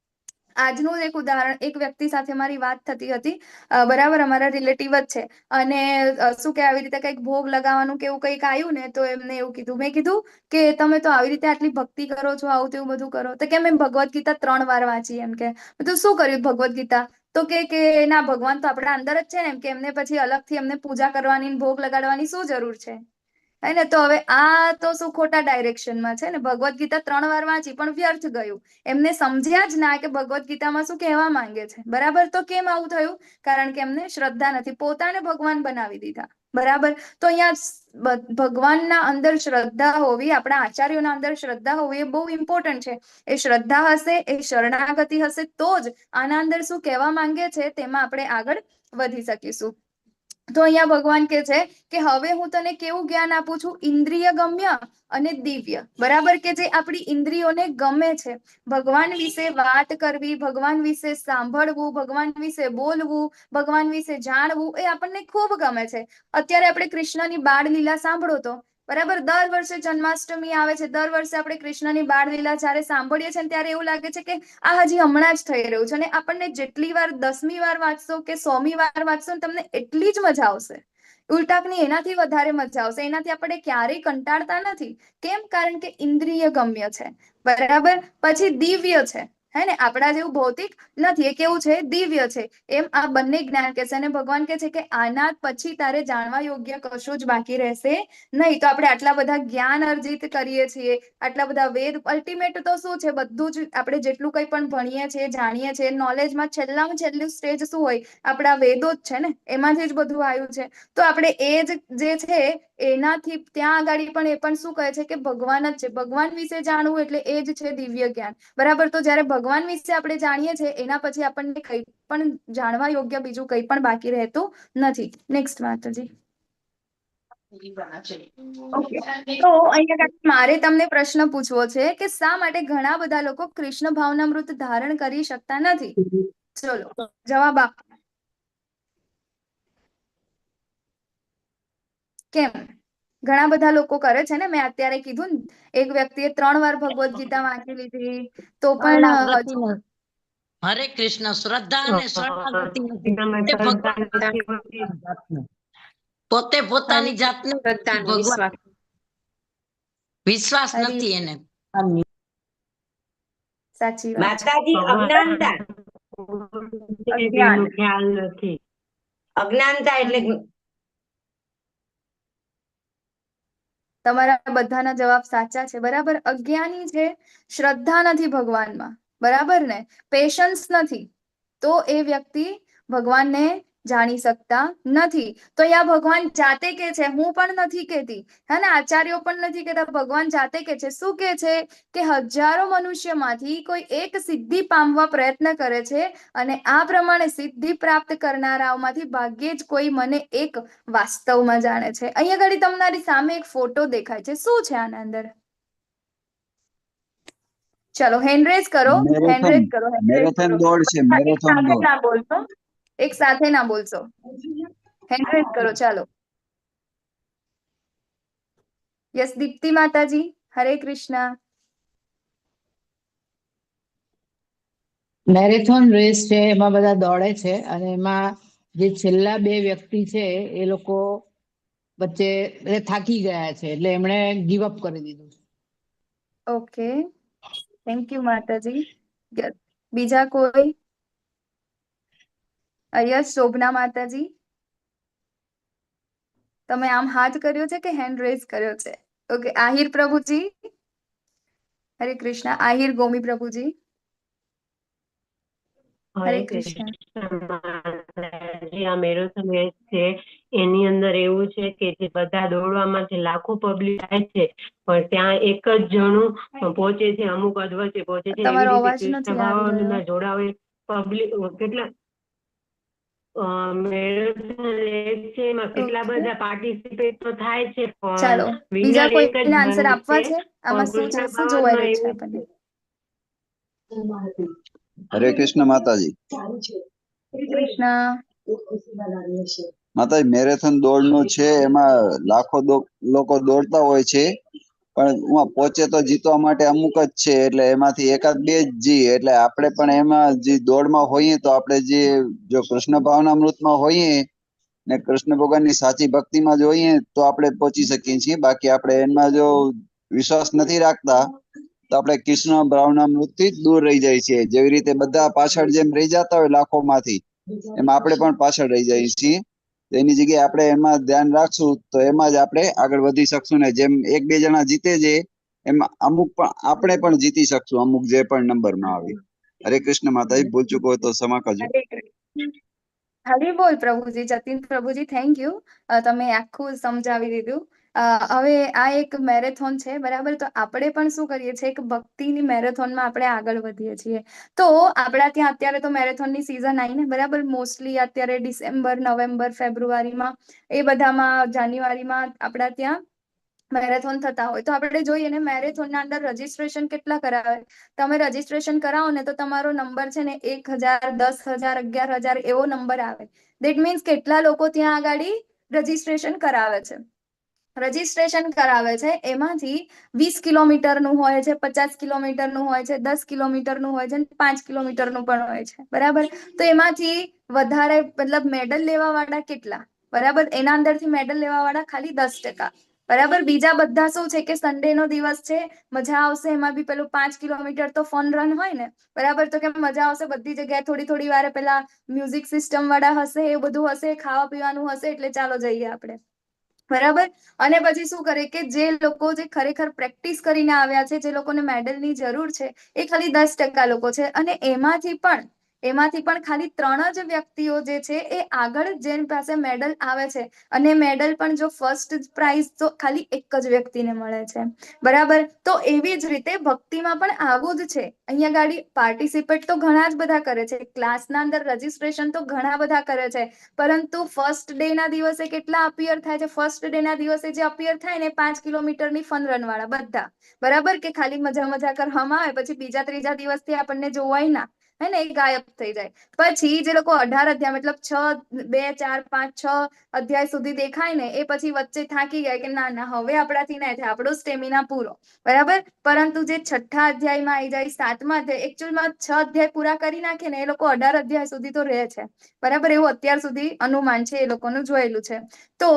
આજનું એક ઉદાહરણ, એક વ્યક્તિ સાથે મારી વાત થતી હતી, બરાબર? અમારા રિલેટિવ જ છે. અને શું કે આવી રીતે કંઈક ભોગ લગાવવાનું કે એવું કંઈક આવ્યું ને, તો એમને એવું કીધું, મેં કીધું કે તમે તો આવી રીતે આટલી ભક્તિ કરો છો, આવું તેવું બધું કરો, તો કે મેં ભગવદ્ ગીતા 3 વાર વાંચી. એમ કે તો શું કર્યું ભગવદ્ ગીતા? તો કે ના, ભગવાન તો આપણા અંદર જ છે ને, એમ કે એમને પછી અલગથી એમને પૂજા કરવાની, ભોગ લગાડવાની શું જરૂર છે? હે ને? તો હવે આ તો શું ખોટા ડાયરેક્શનમાં છે ને. ભગવદ્ ગીતા 3 વાર વાંચી પણ વ્યર્થ ગયું. એમને સમજ્યા જ ના કે ભગવદ્ ગીતામાં શું કહેવા માંગે છે, બરાબર? તો કેમ આવું થયું? કારણ કે એમને શ્રદ્ધા નથી, પોતાને ભગવાન બનાવી દીધા, બરાબર? તો અહીંયા ભગવાનના અંદર શ્રદ્ધા હોવી, આપણા આચાર્યોના અંદર શ્રદ્ધા હોવી એ બહુ ઇમ્પોર્ટન્ટ છે. એ શ્રદ્ધા હશે, એ શરણાગતિ હશે, તો જ આના અંદર શું કહેવા માંગે છે તેમાં આપણે આગળ વધી શકીશું. તો અહીંયા ભગવાન કહે છે કે હવે હું તને કેવું જ્ઞાન આપું છું? ઇન્દ્રિય ગમ્ય અને દિવ્ય, બરાબર? કે જે આપણી ઇન્દ્રિયોને ગમે છે, ભગવાન વિશે વાત કરવી, ભગવાન વિશે સાંભળવું, ભગવાન વિશે બોલવું, ભગવાન વિશે જાણવું, એ આપણને ખૂબ ગમે છે. અત્યારે આપણે કૃષ્ણની બાળલીલા સાંભળો તો, બરાબર? દર વર્ષે જન્માષ્ટમી આવે છે, દર વર્ષે આપણે કૃષ્ણની બાળલીલા જ્યારે સાંભળીએ છીએ ત્યારે એવું લાગે છે કે આ હજી હમણાં જ થઈ રહ્યું છે. અને આપણને જેટલી વાર 10મી વાર વાંચશો કે 100મી વાર વાંચશો, તમને એટલી જ મજા આવશે. ઉલટાકની એનાથી વધારે મજા આવશે. એનાથી આપણે ક્યારેય કંટાળતા નથી. કેમ? કારણ કે ઇન્દ્રિય ગમ્ય છે, બરાબર? પછી દિવ્ય છે, હે ને? આપણા જેવું ભૌતિક નથી, એ કેવું છે? દિવ્ય છે. એમ આ બંને જ્ઞાન કહે છે. અને ભગવાન કહે છે કે આના પછી તારે જાણવા યોગ્ય કશું જ બાકી રહેશે નહીં. તો આપણે આટલા બધા જ્ઞાન અર્જિત કરીએ છીએ, આટલા બધા વેદ, અલ્ટિમેટ તો શું છે? બધું જ આપણે જેટલું કંઈ પણ ભણીએ છીએ, જાણીએ છીએ, નોલેજમાં છેલ્લામાં છેલ્લું સ્ટેજ શું હોય? આપણા વેદો જ છે ને, એમાંથી જ બધું આવ્યું છે. તો આપણે એ જ જે છે એનાથી ત્યાં આગળ પણ એ પણ શું કહે છે કે ભગવાન જ છે. ભગવાન વિશે જાણવું એટલે એ જ છે દિવ્ય જ્ઞાન, બરાબર? તો જ્યારે ભગવાન વિશે આપણે જાણીએ છીએ, એના પછી આપણને કંઈ પણ જાણવા યોગ્ય બીજું કંઈ પણ બાકી રહેતું નથી. નેક્સ્ટ માતાજી. ઓકે, તો અહીંયા મારે તમને પ્રશ્ન પૂછવો છે કે શા માટે ઘણા બધા લોકો કૃષ્ણ ભાવનામૃત ધારણ કરી શકતા નથી? ચલો જવાબ આપો. કેમ? ઘણા બધા લોકો કરે છે ને, મેં અત્યારે કીધું ને, એક વ્યક્તિએ 3 વાર ભગવદ્ ગીતા વાંચી લીધી તો પણ શરણાગતિ નથી. હરે કૃષ્ણ, શ્રદ્ધા અને શરણાગતિ નથી. તે ભગવાન પોતે પોતાની જાતને ભગવાન વિશ્વાસ નથી એને. સાચી વાત છે. માતાજી, અજ્ઞાનતા. અજ્ઞાન. ખ્યાલ નથી. અજ્ઞાનતા એટલે તમારા બધાના જવાબ સાચા છે, બરાબર? અજ્ઞાની છે, શ્રદ્ધા નથી ભગવાનમાં, બરાબર ને? પેશન્સ નથી, તો એ વ્યક્તિ ભગવાનને જાણી શકતા નથી. તો અહીંયા ભગવાન જાતે કે છે, હું પણ નથી કહેતી, હે ને? આચાર્યો પણ નથી કહેતા, ભગવાન જાતે કે છે. શું કે છે? કે હજારો મનુષ્યમાંથી કોઈ એક સિદ્ધિ પામવા પ્રયત્ન કરે છે, અને આ પ્રમાણે સિદ્ધિ પ્રાપ્ત કરનારાઓમાંથી ભાગ્યે જ કોઈ મને એક વાસ્તવમાં જાણે છે. અહીંયા ઘડી તમારી સામે એક ફોટો દેખાય છે. શું છે આના અંદર? ચલો હેન્ડરેઝ કરો, હેન્ડરેઝ કરો, મેરેથોન દોડ છે, મેરેથોન દોડ. ના બોલશો, એક સાથે ના બોલશો, હેન્ડરેઝ કરો. ચાલો, યસ દીપ્તિ માતાજી, હરે કૃષ્ણ. મેરેથોન રેસ છે, એમાં બધા દોડે છે અને એમાં જે છેલ્લા 2 વ્યક્તિ છે એ લોકો વચ્ચે એટલે થાકી ગયા છે એટલે એમણે ગીવ અપ કરી દીધું. ઓકે, થેન્ક યુ માતાજી. બીજા કોઈ? યસ, શોભના માતાજી, તમે આમ હાથ કર્યો છે કે હેન્ડ રેઝ કર્યો છે? ઓકે, આહિર પ્રભુજી, હરે કૃષ્ણ. આહિર ગોમી પ્રભુજી, હરે કૃષ્ણ. આ મેરેથોન રેસ છે એની અંદર એવું છે કે જે બધા દોડવામાં જે લાખો પબ્લિક થાય છે પણ ત્યાં એક જ જણું પહોંચે છે, અમુક અધવચ્ચે પહોંચે છે. એવી તમારો રીતે અવાજ કૃષ્ણ નથી આવી ભગવાનના રહ્યો. જોડાવે પબ્લિક કેટલા મેરેથોન રેસ છે એમાં કેટલા ઓકે, બધા પાર્ટિસિપેટ તો થાય છે પણ ચાલો બીજા વિનર એક જ કોઈને આન્સર બને આપવા છે. છે? પણ આમાં શું છે, કૃષ્ણ શું જોવાઈ ભગવાનમાં રહ્યું છે એવું આપણને? હરે કૃષ્ણ માતાજી. કૃષ્ણ. માતાજી, મેરેથોન દોડનું છે એમાં લાખો લોકો દોડતા હોય છે પણ એમાં પહોંચે તો જીતવા માટે અમુક જ છે એટલે એમાંથી એકાદ બે જ જી એટલે આપણે પણ એમાં જે દોડમાં હોઈએ તો આપણે જે જો કૃષ્ણ ભાવનામૃતમાં હોઈએ ને કૃષ્ણ ભગવાનની સાચી ભક્તિમાં જો હોઈએ તો આપણે પહોંચી શકીએ છીએ. બાકી આપણે એમાં જો વિશ્વાસ નથી રાખતા તો આપણે કૃષ્ણ ભાવનામૃતથી જ દૂર રહી જાય છે. જેવી રીતે બધા પાછળ જેમ રહી જતા હોય લાખોમાંથી એમાં આપણે પણ પાછળ રહી જઈએ છીએ. એની જગ્યાએ આપણે એમાં ધ્યાન રાખશું તો એમાં જ આપણે આગળ વધી શકશું ને જેમ એક બે જણા જીતે છે એમાં અમુક પણ આપણે પણ જીતી શકશું અમુક જે પણ નંબરમાં આવે. હરે કૃષ્ણ માતાજી, ભૂલ ચૂક હોય તો ક્ષમા કરજો. હરે કૃષ્ણ. હરી બોલ પ્રભુજી. જતીન પ્રભુજી, થેન્ક યુ, તમે આખું સમજાવી દીધું. હવે આ એક મેરેથોન છે, બરાબર? તો આપણે પણ શું કરીએ છીએ, એક ભક્તિની મેરેથોનમાં આપણે આગળ વધીએ છીએ. તો આપણા ત્યાં અત્યારે તો મેરેથોનની સિઝન આવી ને, બરાબર? મોસ્ટલી અત્યારે ડિસેમ્બર, નવેમ્બર, ફેબ્રુઆરીમાં, એ બધામાં, જાન્યુઆરીમાં આપણા ત્યાં મેરેથોન થતા હોય તો આપણે જોઈએ ને મેરેથોનના અંદર રજીસ્ટ્રેશન કેટલા કરાવે. તમે રજીસ્ટ્રેશન કરાવો ને તો તમારો નંબર છે ને 1000, 10,000, 11,000 એવો નંબર આવે. દેટ મીન્સ કેટલા લોકો ત્યાં આગળ રજીસ્ટ્રેશન કરાવે છે. રજીસ્ટ્રેશન કરાવે છે એમાંથી 20 કિલોમીટરનું હોય છે, 50 કિલોમીટરનું હોય છે, 10 કિલોમીટરનું હોય છે, 5 કિલોમીટરનું પણ હોય છે, બરાબર? તો એમાંથી વધારે મતલબ મેડલ લેવા વાળા કેટલા, બરાબર? એના અંદરથી મેડલ લેવા વાળા ખાલી 10%, બરાબર? બીજા બધા શું છે કે સન્ડે નો દિવસ છે, મજા આવશે, એમાં બી પેલું 5 કિલોમીટર તો ફન રન હોય ને, બરાબર? તો કેમ મજા આવશે, બધી જગ્યાએ થોડી થોડી વારે પેલા મ્યુઝિક સિસ્ટમ વાળા હશે, એ બધું હશે, ખાવા પીવાનું હશે, એટલે ચાલો જઈએ આપણે, બરાબર? અને પછી શું કરે કે જે લોકો જે ખરેખર પ્રેક્ટિસ કરીને આવ્યા છે, જે લોકોને મેડલની જરૂર છે, એ ખાલી 10% લોકો છે. અને એમાંથી પણ ખાલી 3 જ વ્યક્તિઓ જે છે એ આગળ જેની પાસે મેડલ આવે છે. અને મેડલ પણ જો ફર્સ્ટ પ્રાઇઝ તો ખાલી એક જ વ્યક્તિને મળે છે, બરાબર? તો એવી જ રીતે ભક્તિમાં પણ આવું જ છે. અહીંયા ગાડી પાર્ટિસિપેટ તો ઘણા જ બધા કરે છે, ક્લાસના અંદર રજીસ્ટ્રેશન તો ઘણા બધા કરે છે, પરંતુ ફર્સ્ટ ડે ના દિવસે કેટલા અપિયર થાય છે? ફર્સ્ટ ડે ના દિવસે જે અપિયર થાય ને 5 કિલોમીટરની ફન રન વાળા બધા, બરાબર? કે ખાલી મજા કરવામાં આવે, પછી બીજા ત્રીજા દિવસથી આપણને જોવાય ના, હે ને, એ ગાયબ થઈ જાય. પછી જે લોકો 18 અધ્યાય મતલબ 6, 2, 4, 5, 6 અધ્યાય સુધી દેખાય ને, એ પછી વચ્ચે થાકી ગયા કે ના હવે આપણાથી ના થાય, આપણો સ્ટેમિના પૂરો, બરાબર? પરંતુ જે 6થા અધ્યાયમાં આવી જાય, 7મા અધ્યાય, એકચ્યુઅલમાં 6 અધ્યાય પૂરા કરી નાખે ને એ લોકો 18 અધ્યાય સુધી તો રહે છે, બરાબર? એવું અત્યાર સુધી અનુમાન છે, એ લોકોનું જોયેલું છે. તો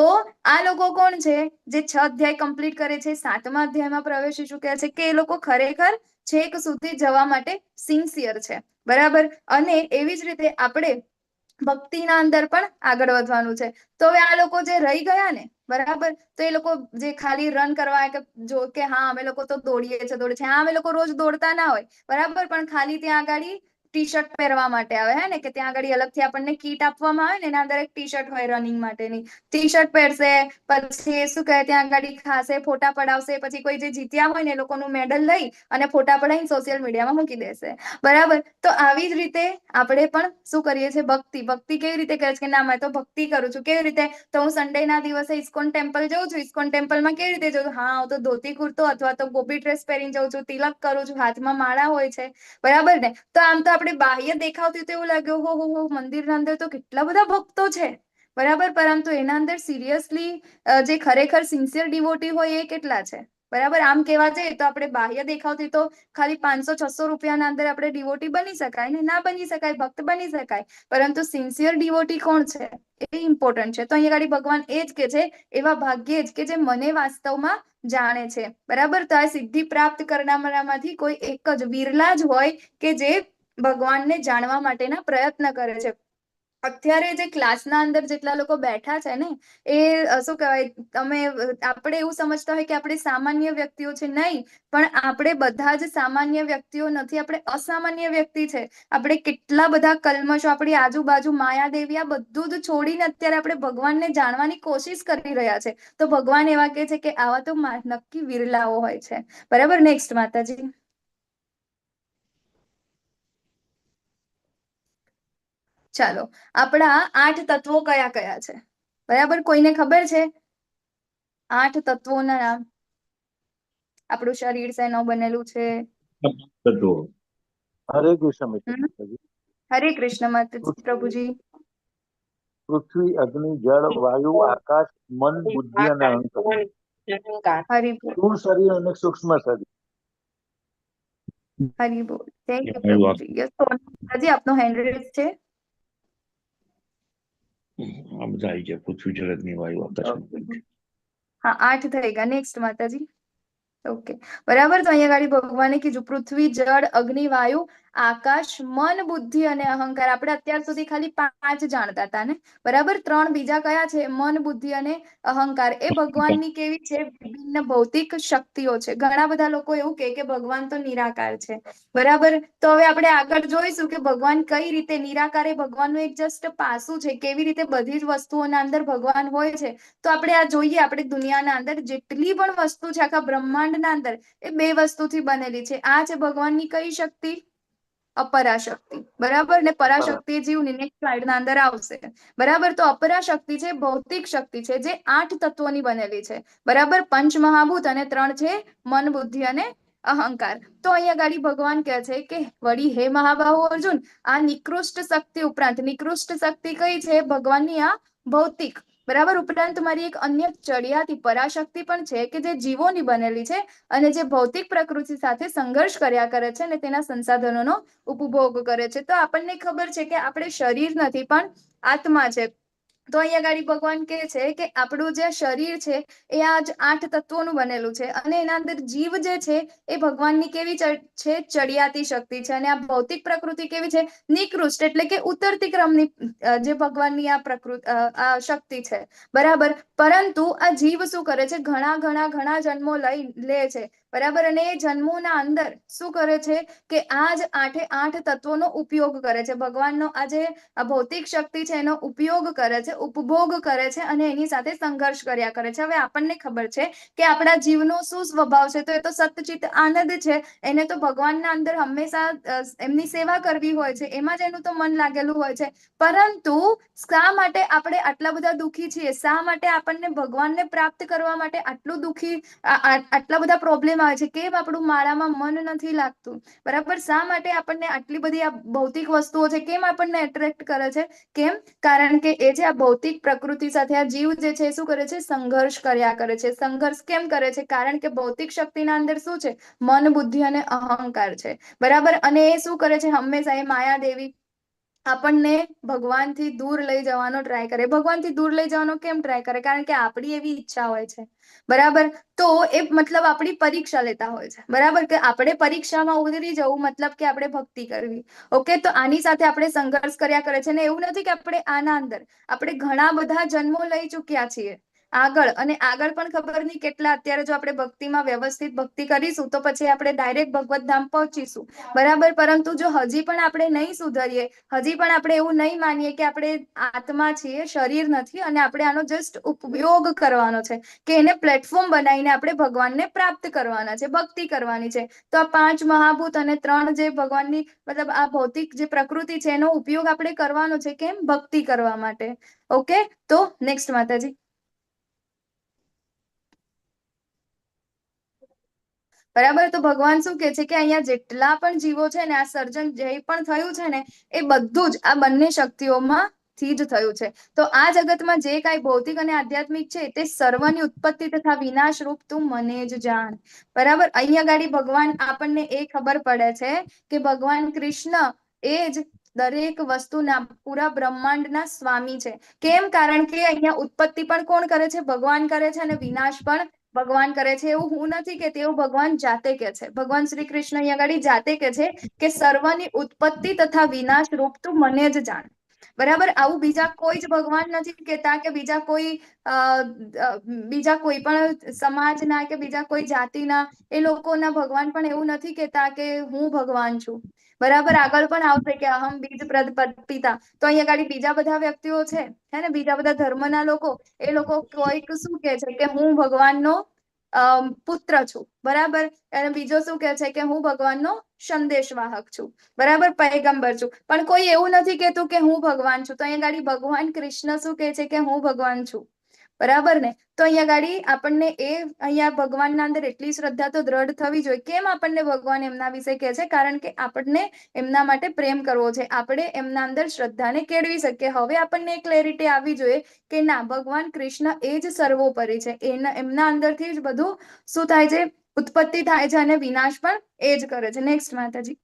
આ લોકો કોણ છે જે 6 અધ્યાય કમ્પ્લીટ કરે છે, 7મા અધ્યાયમાં પ્રવેશી ચુક્યા છે, કે એ લોકો ખરેખર છેક સુધી જવા માટે સિન્સિયર છે, બરાબર? અને એવી જ રીતે આપણે ભક્તિના અંદર પણ આગળ વધવાનું છે. તો હવે આ લોકો જે રહી ગયા ને, બરાબર? તો એ લોકો જે ખાલી રન કરવા કે જો કે હા અમે લોકો તો દોડીએ છીએ, હા અમે લોકો રોજ દોડતા ના હોય, બરાબર? પણ ખાલી ત્યાં આગળ ટી-શર્ટ પહેરવા માટે આવે, હે ને, કે ત્યાં આગળ અલગથી આપણને કીટ આપવામાં આવે ને, એના અંદર એક ટી-શર્ટ હોય રનિંગ માટેની, ટી-શર્ટ પહેરશે, પછી શું કહે ત્યાં આગળ ખાશે, ફોટા પડાવશે, પછી કોઈ જે જીત્યા હોય ને એ લોકોનું મેડલ લઈ અને ફોટા પડાવીને સોશિયલ મીડિયામાં મૂકી દેશે, બરાબર? તો આવી જ રીતે આપણે પણ શું કરીએ છીએ, ભક્તિ કેવી રીતે કરે છે કે ના મેં તો ભક્તિ કરું છું, કેવી રીતે? તો હું સન્ડે ના દિવસે ઇસ્કોન ટેમ્પલ જઉં છું. ઇસ્કોન ટેમ્પલમાં કેવી રીતે જઉં છું? હા, હું તો ધોતી કુર્તો અથવા તો ગોપી ડ્રેસ પહેરીને જઉં છું, તિલક કરું છું, હાથમાં માળા હોય છે, બરાબર ને? તો આમ તો આપણે બાહ્ય દેખાવથી તો એવું લાગે હો મંદિરના અંદર તો કેટલા બધા ભક્તો છે, બરાબર? પરંતુ એના અંદર સિરિયસલી જે ખરેખર સિન્સિયર ડિવોટી હોય એ કેટલા છે, બરાબર. આમ કહેવા જઈએ તો આપણે બાહ્ય દેખાવથી તો ખાલી 500-600 રૂપિયાના અંદર આપણે ડિવોટી બની શકાય ને ના બની શકાય, ભક્ત બની શકાય, પરંતુ સિન્સિયર ડિવોટી કોણ છે એ ઇમ્પોર્ટન્ટ છે. તો અહીંયા આગળ ભગવાન એ જ કે છે એવા ભાગ્યે જ કે જે મને વાસ્તવમાં જાણે છે. બરાબર. તો આ સિદ્ધિ પ્રાપ્ત કરનારામાંથી કોઈ એક જ વિરલા જ હોય કે જે ભગવાનને જાણવા માટેના પ્રયત્ન કરે છે. અત્યારે જે ક્લાસના અંદર જેટલા લોકો બેઠા છે ને એ શું કહેવાય, આપણે એવું સમજતા હોય કે આપણે સામાન્ય વ્યક્તિઓ છે. નહીં, પણ આપણે બધા જ સામાન્ય વ્યક્તિઓ નથી, આપણે અસામાન્ય વ્યક્તિ છે. આપણે કેટલા બધા કલ્મશો, આપણી આજુબાજુ માયાદેવી, આ બધું જ છોડીને અત્યારે આપણે ભગવાનને જાણવાની કોશિશ કરી રહ્યા છે. તો ભગવાન એવા કે છે કે આવા તો નક્કી વિરલાઓ હોય છે. બરાબર. નેક્સ્ટ માતાજી. ચાલો, આપણા 8 તત્વો કયા કયા છે? બરાબર. કોઈને ખબર છે 8 તત્વોના નામ? આપણું શરીર શેનો બનેલું છે? હરે કૃષ્ણ માતાજી. હરે કૃષ્ણ માતાજી. પ્રભુજી. પૃથ્વી, અગ્નિ, જળ, વાયુ, આકાશ, મન, બુદ્ધિ અને અહંકાર. હરિ બોલ. સ્થૂળ શરીર અને સૂક્ષ્મ શરીર. હરિ બોલ. થેન્ક યુ પ્રભુજી. યસ, માતાજી આપનો હેન્ડ રેઝ છે. આ બધા આવી ગયા. પૃથ્વી, જળ, અગ્નિ, વાયુ, આકાશ. હા, 8 થઈ ગયા. નેક્સ્ટ માતાજી. ઓકે, બરાબર. તો અહીંયા ગાડી ભગવાને કીધું પૃથ્વી, જળ, અગ્નિ, વાયુ, આકાશ, મન, બુદ્ધિ અને અહંકાર. આપણે અત્યાર સુધી ખાલી 5 જાણતા હતા ને? બરાબર. 3 બીજા કયા છે? મન, બુદ્ધિ અને અહંકાર. એ ભગવાનની કેવી છે? વિભિન્ન ભૌતિક શક્તિઓ છે. ઘણા બધા લોકો એવું કહે કે ભગવાન તો નિરાકાર છે. બરાબર. તો હવે આપણે આગળ જોઈશું કે ભગવાન કઈ રીતે નિરાકાર એ ભગવાનનું એક જસ્ટ પાસું છે. કેવી રીતે બધી જ વસ્તુઓના અંદર ભગવાન હોય છે. તો આપણે આ જોઈએ, આપણે દુનિયાના અંદર જેટલી પણ વસ્તુ છે આખા બ્રહ્માંડના અંદર, એ 2 વસ્તુથી બનેલી છે. આ છે ભગવાનની કઈ શક્તિ? અપરાશક્તિ. બરાબર. ને પરાશક્તિ જીવની નેક્સ્ટ સ્લાઇડના અંદર આવશે. બરાબર. તો અપરાશક્તિ છે ભૌતિક શક્તિ છે જે 8 તત્વોની બનેલી છે. બરાબર. પંચ મહાભૂત અને 3 છે મન, બુદ્ધિ અને અહંકાર. તો અહીંયા ગાડી ભગવાન કહે છે કે વળી હે મહાબાહુ અર્જુન, આ નિકૃષ્ટ શક્તિ ઉપરાંત, નિકૃષ્ટ શક્તિ કઈ છે? ભગવાનની આ ભૌતિક. બરાબર. ઉપરાંત મારી એક અન્ય ચડિયાતી પરાશક્તિ પણ છે કે જે જીવોની બનેલી છે અને જે ભૌતિક પ્રકૃતિ સાથે સંઘર્ષ કર્યા કરે છે અને તેના સંસાધનોનો ઉપભોગ કરે છે. તો આપણને ખબર છે કે આપણે શરીર નથી પણ આત્મા છે. તો અહીંયા ગાડી ભગવાન કહે છે કે આપણું જે શરીર છે એ આ જ 8 તત્વોનું બનેલું છે અને એના અંદર જીવ જે છે એ ભગવાનની કેવી છે? ચડિયાતી શક્તિ છે. અને આ ભૌતિક પ્રકૃતિ કેવી છે? નિકૃષ્ટ, એટલે કે ઉતરતી ક્રમની જે ભગવાનની આ પ્રકૃતિ આ શક્તિ છે. બરાબર. પરંતુ આ જીવ શું કરે છે? ઘણા જન્મો લે છે. બરાબર. અને એ જન્મોના અંદર શું કરે છે કે આ જ 8 તત્વોનો ઉપયોગ કરે છે. ભગવાનનો આ જે ભૌતિક શક્તિ છે એનો ઉપયોગ કરે છે, ઉપભોગ કરે છે અને એની સાથે સંઘર્ષ કર્યા કરે છે. હવે આપણને ખબર છે કે આપણા જીવનો શું સ્વભાવ છે? તો એ તો સતચિત આનંદ છે. એને તો ભગવાનના અંદર હંમેશા એમની સેવા કરવી હોય છે, એમાં જ એનું તો મન લાગેલું હોય છે. પરંતુ શા માટે આપણે આટલા બધા દુઃખી છીએ? શા માટે આપણને ભગવાનને પ્રાપ્ત કરવા માટે આટલું દુઃખી, આટલા બધા પ્રોબ્લેમ આવે છે? કેમ આપણું માળામાં મન નથી લાગતું? બરાબર. શા માટે આપણને આટલી બધી આ ભૌતિક વસ્તુઓ છે કેમ આપણને એટ્રેક્ટ કરે છે? કેમ? કારણ કે એ જે આ ભૌતિક પ્રકૃતિ સાથે આ જીવ જે છે શું કરે છે? સંઘર્ષ કર્યા કરે છે. સંઘર્ષ કેમ કરે છે? કારણ કે ભૌતિક શક્તિના અંદર શું છે? મન, બુદ્ધિ અને અહંકાર છે. બરાબર. અને એ શું કરે છે? હંમેશા એ માયાદેવી આપણને ભગવાનથી દૂર લઈ જવાનો ટ્રાય કરે. ભગવાનથી દૂર લઈ જવાનો કેમ ટ્રાય કરે? કારણ કે આપણી એવી ઈચ્છા હોય છે. બરાબર. તો એ મતલબ આપણી પરીક્ષા લેતા હોય છે. બરાબર. કે આપણે પરીક્ષામાં ઉતરી જવું મતલબ કે આપણે ભક્તિ કરવી. ઓકે. તો આની સાથે આપણે સંઘર્ષ કર્યા કરે છે. અને એવું નથી કે આપણે આના અંદર, આપણે ઘણા બધા જન્મો લઈ ચૂક્યા છીએ આગળ, અને આગળ પણ ખબર નહીં કેટલા. અત્યારે જો આપણે ભક્તિમાં વ્યવસ્થિત ભક્તિ કરીશું તો પછી આપણે ડાયરેક્ટ ભગવત ધામ પહોંચીશું. બરાબર. પરંતુ જો હજી પણ આપણે નહીં સુધરીએ, હજી પણ આપણે એવું નહીં માનીએ કે આપણે આત્મા છીએ, શરીર નથી, અને આપણે આનો જસ્ટ ઉપયોગ કરવાનો છે, કે એને પ્લેટફોર્મ બનાવીને આપણે ભગવાનને પ્રાપ્ત કરવાના છે, ભક્તિ કરવાની છે. તો આ 5 મહાભૂત અને 3 જે ભગવાનની મતલબ આ ભૌતિક જે પ્રકૃતિ છે એનો ઉપયોગ આપણે કરવાનો છે. કેમ? ભક્તિ કરવા માટે. ઓકે. તો નેક્સ્ટ માતાજી. બરાબર. તો ભગવાન શું કે છે કે અહીંયા જેટલા પણ જીવો છે ને, આ સર્જન જે પણ થયું છે ને, એ બધું જ આ બંને શક્તિઓમાં થી જ થયું છે. તો આ જગતમાં જે કાંઈ ભૌતિક અને આધ્યાત્મિક છે તે સર્વની ઉત્પત્તિ તથા વિનાશ રૂપ તું મને જ જાણ. બરાબર, અહીંયા ગાડી ભગવાન આપણને એ ખબર પડે છે કે ભગવાન કૃષ્ણ એ જ દરેક વસ્તુના પૂરા બ્રહ્માંડના સ્વામી છે. કેમ? કારણ કે અહીંયા ઉત્પત્તિ પણ કોણ કરે છે? ભગવાન કરે છે, અને વિનાશ પણ ભગવાન કરે છે. એવું હું નથી કે તેવું ભગવાન જાતે કે છે. ભગવાન શ્રી કૃષ્ણ અહીંયા આગળ જાતે કે છે કે સર્વની ઉત્પત્તિ તથા વિનાશ રૂપ તું મને જ જાણ. બરાબર, આવું બીજા કોઈ જ ભગવાન નથી કહેતા કે બીજા કોઈ પણ સમાજના કે બીજા કોઈ જાતિના એ લોકોના ભગવાન પણ એવું નથી કહેતા કે હું ભગવાન છું. બરાબર, આગળ પણ આવશે કે અહમ બીજ પિતા. તો અહીંયા આગળ બીજા બધા વ્યક્તિઓ છે, હે ને, બીજા બધા ધર્મના લોકો, એ લોકો કોઈક શું કે છે કે હું ભગવાનનો પુત્ર છું. બરાબર, અને બીજો શું કે છે કે હું ભગવાનનો સંદેશવાહક છું. બરાબર, પૈગંબર છું. પણ કોઈ એવું નથી કહેતું કે હું ભગવાન છું. તો અહીંયા ગાડી ભગવાન કૃષ્ણ શું કહે છે કે હું ભગવાન છું. બરાબર ને? તો અહીંયા ગાડી આપણને અહીંયા ભગવાનના અંદર એટલી શ્રદ્ધા તો દ્રઢ થવી જોઈએ. કેમ આપણને ભગવાન એમના વિશે કહે છે? કારણ કે આપણને એમના માટે પ્રેમ કરવો છે. આપણે એમના અંદર શ્રદ્ધાને કેળવી શકીએ. હવે આપણને ક્લેરિટી આવવી જોઈએ કે ના, ભગવાન કૃષ્ણ એ જ સર્વોપરી છે. એમના અંદરથી જ બધું શું થાય છે? ઉત્પત્તિ થાય છે, અને વિનાશ પણ એ જ કરે છે. નેક્સ્ટ માતાજી.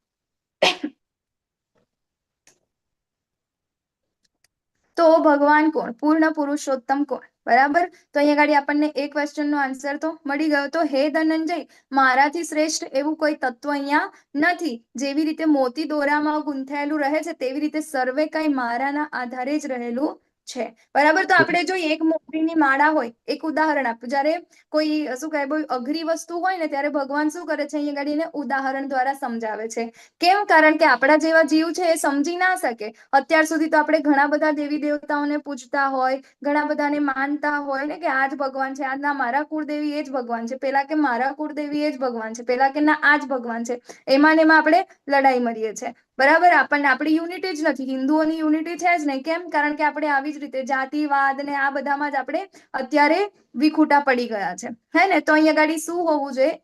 તો ભગવાન કોણ? પૂર્ણ પુરુષોત્તમ કોણ? બરાબર, તો અહીંયા ગાડી આપણને એ ક્વેશ્ચનનો આન્સર તો મળી ગયો. તો હે ધનંજય, મારાથી શ્રેષ્ઠ એવું કોઈ તત્વ અહીંયા નથી. જેવી રીતે મોતી દોરામાં ગૂંથાયેલું રહે છે તેવી રીતે સર્વે કંઈ મારાના આધારે જ રહેલું છે. બરાબર, તો આપણે જોઈએ એક મોતીની માળા હોય, એક ઉદાહરણ આપું. જ્યારે કોઈ શું કહે, બહુ અઘરી વસ્તુ હોય ને ત્યારે ભગવાન શું કરે છે? અહીંયા ગાડીને ઉદાહરણ દ્વારા સમજાવે છે. કેમ? કારણ કે આપણા જેવા જીવ છે એ સમજી ના શકે. અત્યાર સુધી તો આપણે ઘણા બધા દેવી દેવતાઓને પૂજતા હોય, ઘણા બધાને માનતા હોય ને કે આ જ ભગવાન છે, આજના મારા કુળદેવી એ જ ભગવાન છે, પેલા કે મારા કુળદેવી એ જ ભગવાન છે, પેલા કે ના આ જ ભગવાન છે. એમાં ને એમાં આપણે લડાઈ મરીએ છીએ. બરાબર, આપણને આપણી યુનિટી જ નથી. હિન્દુઓની યુનિટી છે જ નહીં. કેમ? કારણ કે આપણે આવી જ રીતે જાતિવાદ ને આ બધામાં જ આપણે અત્યારે વિખૂટા પડી ગયા છે, હે ને? તો અહીંયા ગાડી શું હોવું જોઈએ?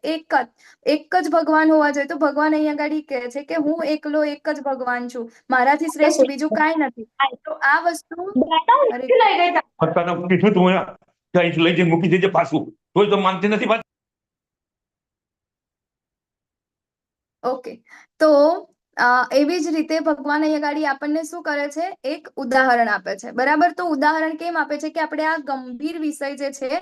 એક જ ભગવાન હોવા જોઈએ. તો ભગવાન અહીંયા ગાડી કહે છે કે હું એકલો એક જ ભગવાન છું, મારાથી શ્રેષ્ઠ બીજું કાંઈ નથી. તો આ વસ્તુ કીધું તું અહીંથી લઈ જઈને મૂકી દેજે પાછું, તોય તો માનતી નથી પાછી. ઓકે, તો એવી જ રીતે ભગવાન અહીંયા ગાડી આપણને શું કરે છે? એક ઉદાહરણ આપે છે. બરાબર, તો ઉદાહરણ કેમ આપે છે? કે આપણે આ ગંભીર વિષય જે છે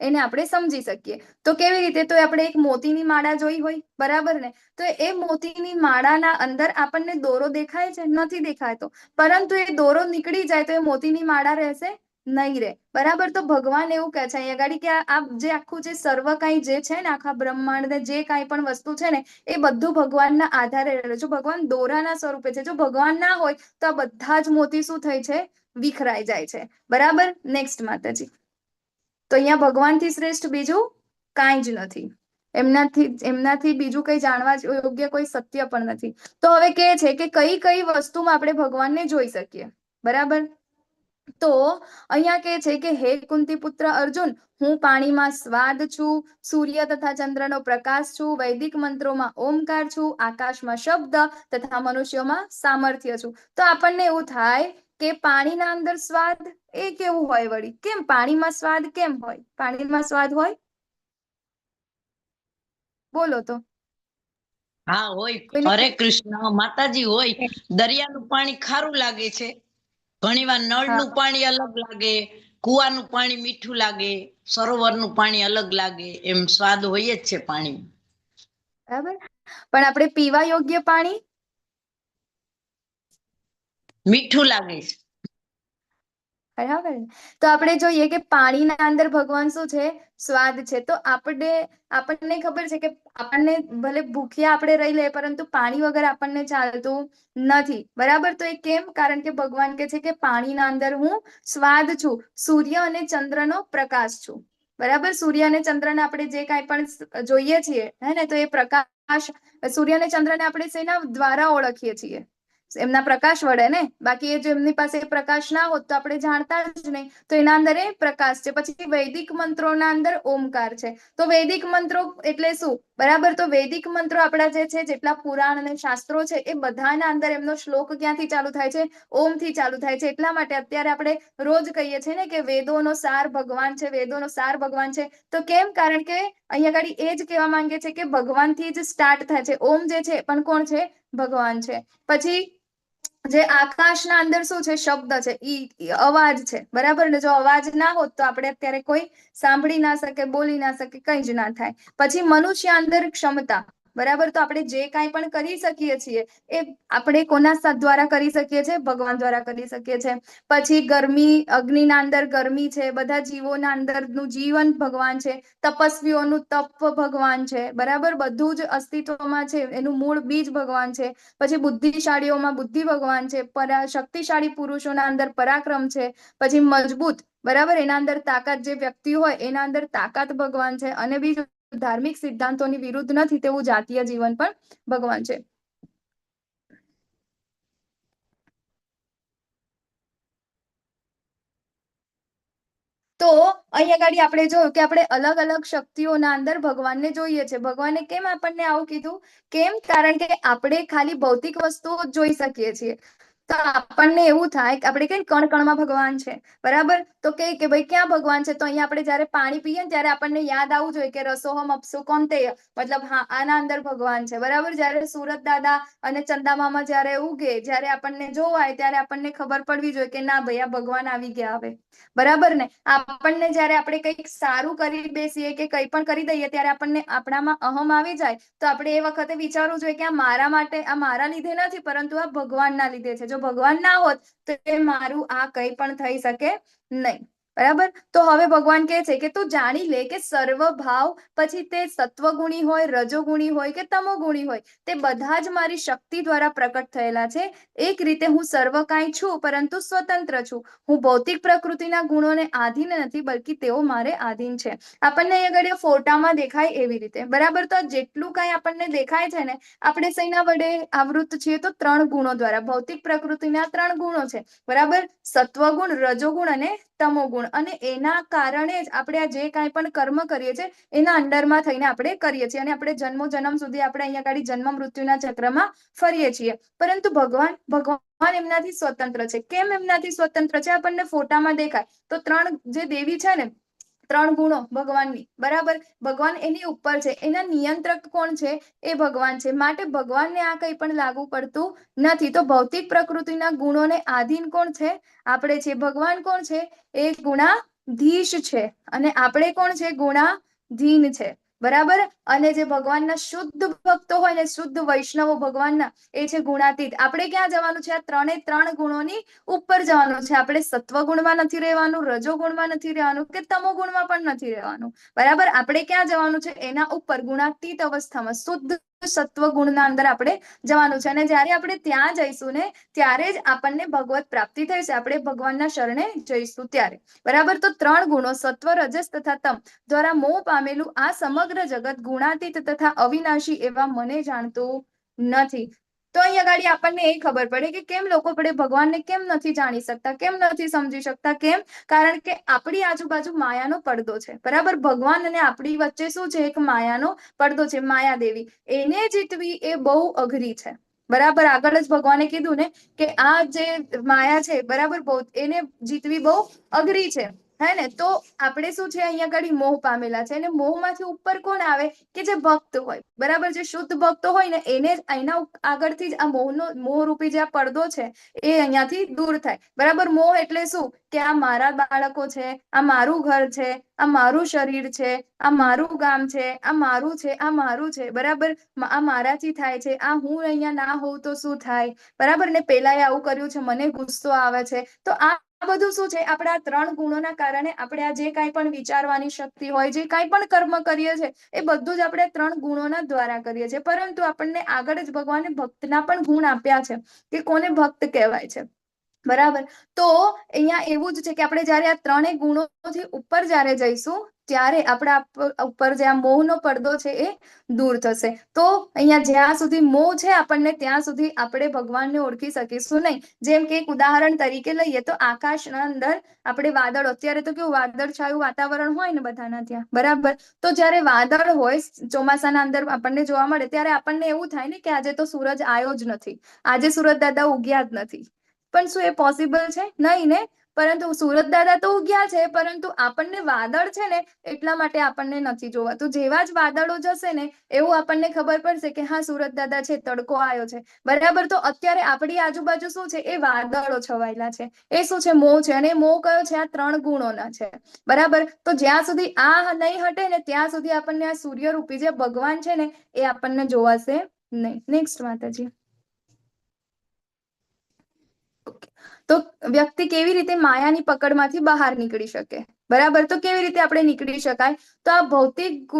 એને આપણે સમજી શકીએ. તો કેવી રીતે? તો આપણે એક મોતીની માળા જોઈ હોય, બરાબર ને? તો એ મોતીની માળાના અંદર આપણને દોરો દેખાય છે? નથી દેખાતો. પરંતુ એ દોરો નીકળી જાય તો એ મોતીની માળા રહેશે નહીં રહે. બરાબર, તો ભગવાન એવું કહે છે અહીંયા ગાડી કે આ જે આખું જે સર્વ કાંઈ જે છે ને, આખા બ્રહ્માંડ ને જે કાંઈ પણ વસ્તુ છે ને, એ બધું ભગવાનના આધારે રહેલું. જો ભગવાન દોરાના સ્વરૂપે છે, જો ભગવાન ના હોય તો આ બધા જ મોતી શું થાય છે? વિખરાઈ જાય છે. બરાબર, નેક્સ્ટ માતાજી. તો અહીંયા ભગવાનથી શ્રેષ્ઠ બીજું કાંઈ જ નથી. એમનાથી બીજું કંઈ જાણવા યોગ્ય કોઈ સત્ય પણ નથી. તો હવે કહે છે કે કઈ કઈ વસ્તુમાં આપણે ભગવાનને જોઈ શકીએ. બરાબર, તો અહીંયા કહે છે કે હે કુંતી પુત્ર અર્જુન, હું પાણીમાં સ્વાદ છું, સૂર્ય તથા ચંદ્રનો પ્રકાશ છું, વૈદિક મંત્રોમાં ઓમકાર છું, આકાશમાં શબ્દ તથા મનુષ્યોમાં સામર્થ્ય છું. તો આપણને એવું થાય કે પાણીના અંદર સ્વાદ એ કેવું હોય વળી? કેમ પાણીમાં સ્વાદ કેમ હોય? પાણીમાં સ્વાદ હોય? બોલો તો. હા હોય. હરે કૃષ્ણ માતાજી હોય. દરિયાનું પાણી ખારું લાગે છે, ઘણીવાર નળનું પાણી અલગ લાગે, કુવાનું પાણી મીઠું લાગે, સરોવરનું પાણી અલગ લાગે. એમ સ્વાદ હોય જ છે પાણી. બરાબર, પણ આપણે પીવા યોગ્ય પાણી મીઠું લાગે છે. બરાબર, તો આપણે જોઈએ કે પાણીના અંદર ભગવાન શું છે? સ્વાદ છે. તો આપણને ખબર છે કે આપણને ભલે ભૂખ્યા આપણે રહી લઈએ, પરંતુ પાણી વગર આપણને ચાલતું નથી. બરાબર, તો એ કેમ? કારણ કે ભગવાન કહે છે કે પાણીના અંદર હું સ્વાદ છું, સૂર્ય અને ચંદ્રનો પ્રકાશ છું. બરાબર, સૂર્ય અને ચંદ્રને આપણે જે કાંઈ પણ જોઈએ છીએ, હે ને, તો એ પ્રકાશ સૂર્ય અને ચંદ્રને આપણે શેના દ્વારા ઓળખીએ છીએ? એમના પ્રકાશ વડે ને, બાકી એ જો એમની પાસે પ્રકાશ ના હોત તો આપણે જાણતા જ નહીં, તો એના અંદર એ પ્રકાશ છે. પછી વૈદિક મંત્રોના અંદર ઓમકાર છે. તો વૈદિક મંત્રો એટલે શું? બરાબર, તો વૈદિક મંત્રો આપણા જે છે, જેટલા પુરાણ અને શાસ્ત્રો છે, એ બધાના અંદર એમનો શ્લોક ક્યાંથી ચાલુ થાય છે? ઓમથી ચાલુ થાય છે. એટલા માટે અત્યારે આપણે રોજ કહીએ છીએ ને કે વેદોનો સાર ભગવાન છે, વેદોનો સાર ભગવાન છે. તો કેમ? કારણ કે અહીંયા આગળ એ જ કહેવા માંગે છે કે ભગવાનથી જ સ્ટાર્ટ થાય છે. ઓમ જે છે પણ કોણ છે? ભગવાન છે. પછી જે આકાશના અંદર શું છે? શબ્દ છે, ઈ અવાજ છે. બરાબર ને? જો અવાજ ના હોત તો આપણે અત્યારે કોઈ સાંભળી ના શકે, બોલી ના શકે, કઈ જ ના થાય. પછી મનુષ્ય અંદર ક્ષમતા. બરાબર, તો આપણે જે કાંઈ પણ કરી શકીએ છીએ એ આપણે કોના દ્વારા કરી શકીએ છીએ? ભગવાન દ્વારા કરી શકીએ છીએ. પછી ગરમી, અગ્નિના અંદર ગરમી છે. બધા જીવોના અંદરનું જીવન ભગવાન છે. તપસ્વીઓનું તપ ભગવાન છે. બરાબર, બધું જ અસ્તિત્વમાં છે એનું મૂળ બીજ ભગવાન છે. પછી બુદ્ધિશાળીઓમાં બુદ્ધિ ભગવાન છે. શક્તિશાળી પુરુષોના અંદર પરાક્રમ છે. પછી મજબૂત, બરાબર, એના અંદર તાકાત, જે વ્યક્તિ હોય એના અંદર તાકાત ભગવાન છે. અને બીજું ધાર્મિક સિદ્ધાંતોની વિરુદ્ધ નથી તેવું જાતીય જીવન પણ ભગવાન છે. તો અહીંયા આગળ આપણે જોયું કે આપણે અલગ અલગ શક્તિઓના અંદર ભગવાનને જોઈએ છે. ભગવાને કેમ આપણને આવું કીધું? કેમ? કારણ કે આપણે ખાલી ભૌતિક વસ્તુઓ જ જોઈ શકીએ છીએ. તો આપણને એવું થાય કે આપણે કઈ કણ કણમાં ભગવાન છે. બરાબર, તો કે ભાઈ ક્યાં ભગવાન છે? તો અહીંયા આપણે જયારે પાણી પીએ ને ત્યારે આપણને યાદ આવવું જોઈએ કે રસોહમ અપ્સુ કૌંતેય, મતલબ હા, આના અંદર ભગવાન છે. બરાબર, જયારે સુરત દાદા અને ચંદામામા જયારે ઉગે, જયારે આપણને જોવાય ત્યારે આપણને ખબર પડવી જોઈએ કે ના ભાઈ, આ ભગવાન આવી ગયા હવે. બરાબર ને? આપણને જયારે આપણે કંઈક સારું કરી બેસીએ કે કંઈ પણ કરી દઈએ ત્યારે આપણને આપણામાં અહમ આવી જાય, તો આપણે એ વખતે વિચારવું જોઈએ કે આ મારા માટે, આ મારા લીધે નથી, પરંતુ આ ભગવાનના લીધે છે. જો ભગવાન ના હોત તો એ મારું આ કંઈ પણ થઈ શકે નહીં. બરાબર, તો હવે ભગવાન કહે છે કે તું જાણી લે કે સર્વ ભાવ, પછી તે સત્વગુણી હોય, રજોગુણી હોય કે તમોગુણી હોય, તે બધા જ મારી શક્તિ દ્વારા પ્રકટ થયેલા છે. એક રીતે હું સર્વ કાંઈ છું, પરંતુ સ્વતંત્ર છું. હું ભૌતિક પ્રકૃતિના ગુણોને આધીન નથી, બલ્કિ તેઓ મારે આધીન છે. આપણને અહીંયા આગળ ફોટામાં દેખાય એવી રીતે. બરાબર, તો જેટલું કાંઈ આપણને દેખાય છે ને, આપણે શેના વડે આવૃત છીએ? તો 3 ગુણો દ્વારા. ભૌતિક પ્રકૃતિના 3 ગુણો છે. બરાબર, સત્વગુણ, રજોગુણ અને તમોગુણ. અને એના કારણે જ આપણે આ જે કાંઈ પણ કર્મ કરીએ છીએ એના અંડરમાં થઈને આપણે કરીએ છીએ. અને આપણે જન્મ સુધી આપણે અહીંયા આગળ જન્મ મૃત્યુના ચક્રમાં ફરીએ છીએ. પરંતુ ભગવાન એમનાથી સ્વતંત્ર છે. કેમ એમનાથી સ્વતંત્ર છે? આપણને ફોટામાં દેખાય તો 3 જે દેવી છે ને, 3 ગુણો ભગવાનની. બરાબર, ભગવાન એની ઉપર છે. એના નિયંત્રક કોણ છે? એ ભગવાન છે. માટે ભગવાનને આ કંઈ પણ લાગુ પડતું નથી. તો ભૌતિક પ્રકૃતિના ગુણોને આધીન કોણ છે? આપણે છે. ભગવાન કોણ છે? એ ગુણાધીશ છે. અને આપણે કોણ છે? ગુણાધીન છે. બરાબર, અને જે ભગવાનના શુદ્ધ ભક્તો હોય ને, શુદ્ધ વૈષ્ણવો ભગવાનના, એ છે ગુણાતીત. આપણે ક્યાં જવાનું છે? આ 3 ગુણોની ઉપર જવાનું છે. આપણે સત્વગુણમાં નથી રહેવાનું, રજોગુણમાં નથી રહેવાનું કે તમોગુણમાં પણ નથી રહેવાનું. બરાબર, આપણે ક્યાં જવાનું છે? એના ઉપર, ગુણાતીત અવસ્થામાં, શુદ્ધ સત્વ ગુણના અંદર આપણે જવાનું છે. અને જ્યારે આપણે ત્યાં જઈશું ને, ત્યારે જ આપણને ભગવત પ્રાપ્તિ થશે. આપણે ભગવાનના શરણે જઈશું ત્યારે. બરાબર, તો 3 ગુણો સત્વ, રજસ તથા તમ દ્વારા મોહ પામેલું આ સમગ્ર જગત ગુણાતીત તથા અવિનાશી એવા મને જાણતું નથી. તો અહીંયા આગળ આપણને એ ખબર પડે કે કેમ લોકો આપણે ભગવાનને કેમ નથી જાણી શકતા, કેમ નથી સમજી શકતા? કેમ? કારણ કે આપણી આજુબાજુ માયાનો પડદો છે. બરાબર, ભગવાન અને આપણી વચ્ચે શું છે? એક માયાનો પડદો છે. માયાદેવી, એને જીતવી એ બહુ અઘરી છે. બરાબર, આગળ જ ભગવાને કીધું ને કે આ જે માયા છે, બરાબર, એને જીતવી બહુ અઘરી છે. હે ને? તો આપણે શું છે? અહીંયા આગળ મોહ પામેલા છે. અને મોહમાંથી ઉપર કોણ આવે? કે જે ભક્ત હોય. બરાબર, જે શુદ્ધ ભક્તો હોય ને, એને જ એના આગળથી જ આ મોહરૂપી જે આ પડદો છે એ અહીંયાથી દૂર થાય. બરાબર, મોહ એટલે શું? કે આ મારા બાળકો છે, આ મારું ઘર છે, આ મારું શરીર છે, આ મારું ગામ છે, આ મારું છે, આ મારું છે. બરાબર, આ મારાથી થાય છે, આ હું અહીંયા ના હોઉં તો શું થાય? બરાબર ને? પેલાએ આવું કર્યું છે, મને ગુસ્સો આવે છે. તો આ બધું શું છે? આપણા 3 ગુણોના કારણે આપણે આ જે કાંઈ પણ વિચારવાની શક્તિ હોય, જે કાંઈ પણ કર્મ કરીએ છીએ, એ બધું જ આપણે 3 ગુણોના દ્વારા કરીએ છીએ. પરંતુ આપણને આગળ જ ભગવાને ભક્તના પણ ગુણ આપ્યા છે કે કોને ભક્ત કહેવાય છે. બરાબર, તો અહીંયા એવું જ છે કે આપણે જયારે આ 3 ગુણોથી ઉપર જયારે જઈશું ત્યારે આપણા ઉપર જે આ મોહનો પડદો છે એ દૂર થશે. તો અહીંયા જ્યાં સુધી મોહ છે આપણને ત્યાં સુધી આપણે ભગવાનને ઓળખી શકીશું નહીં. જેમ કે એક ઉદાહરણ તરીકે લઈએ તો આકાશના અંદર આપણે વાદળ, અત્યારે તો કેવું વાદળછાયું વાતાવરણ હોય ને બધાના ત્યાં, બરાબર. તો જ્યારે વાદળ હોય ચોમાસાના અંદર આપણને જોવા મળે ત્યારે આપણને એવું થાય ને કે આજે તો સૂરજ આવ્યો જ નથી, આજે સૂરજ દાદા ઉગ્યા જ નથી. પણ શું એ પોસિબલ છે? નહીં ને. પરંતુ સૂરજ દાદા તો ઉગ્યા છે, પરંતુ આપણને વાદળ છે ને એટલા માટે આપણને નથી જોવાતું. જેવા જ વાદળો જશે ને એવું આપણને ખબર પડશે કે હા સૂરજ દાદા છે, તડકો આવ્યો છે, બરાબર. તો અત્યારે આપણી આજુબાજુ શું છે? એ વાદળો છવાયેલા છે. એ શું છે? મોહ છે. અને મોહ કયો છે? આ 3 ગુણોના છે, બરાબર. તો જ્યાં સુધી આ નહીં હટે ને ત્યાં સુધી આપણને આ સૂર્યરૂપી જે ભગવાન છે ને એ આપણને જોવાશે નહીં. નેક્સ્ટ માતાજી. તો વ્યક્તિ કેવી રીતે માયાની પકડમાંથી બહાર નીકળી શકે? બરાબર. તો કેવી રીતે આપણે નીકળી શકાય? તો આ ભૌતિક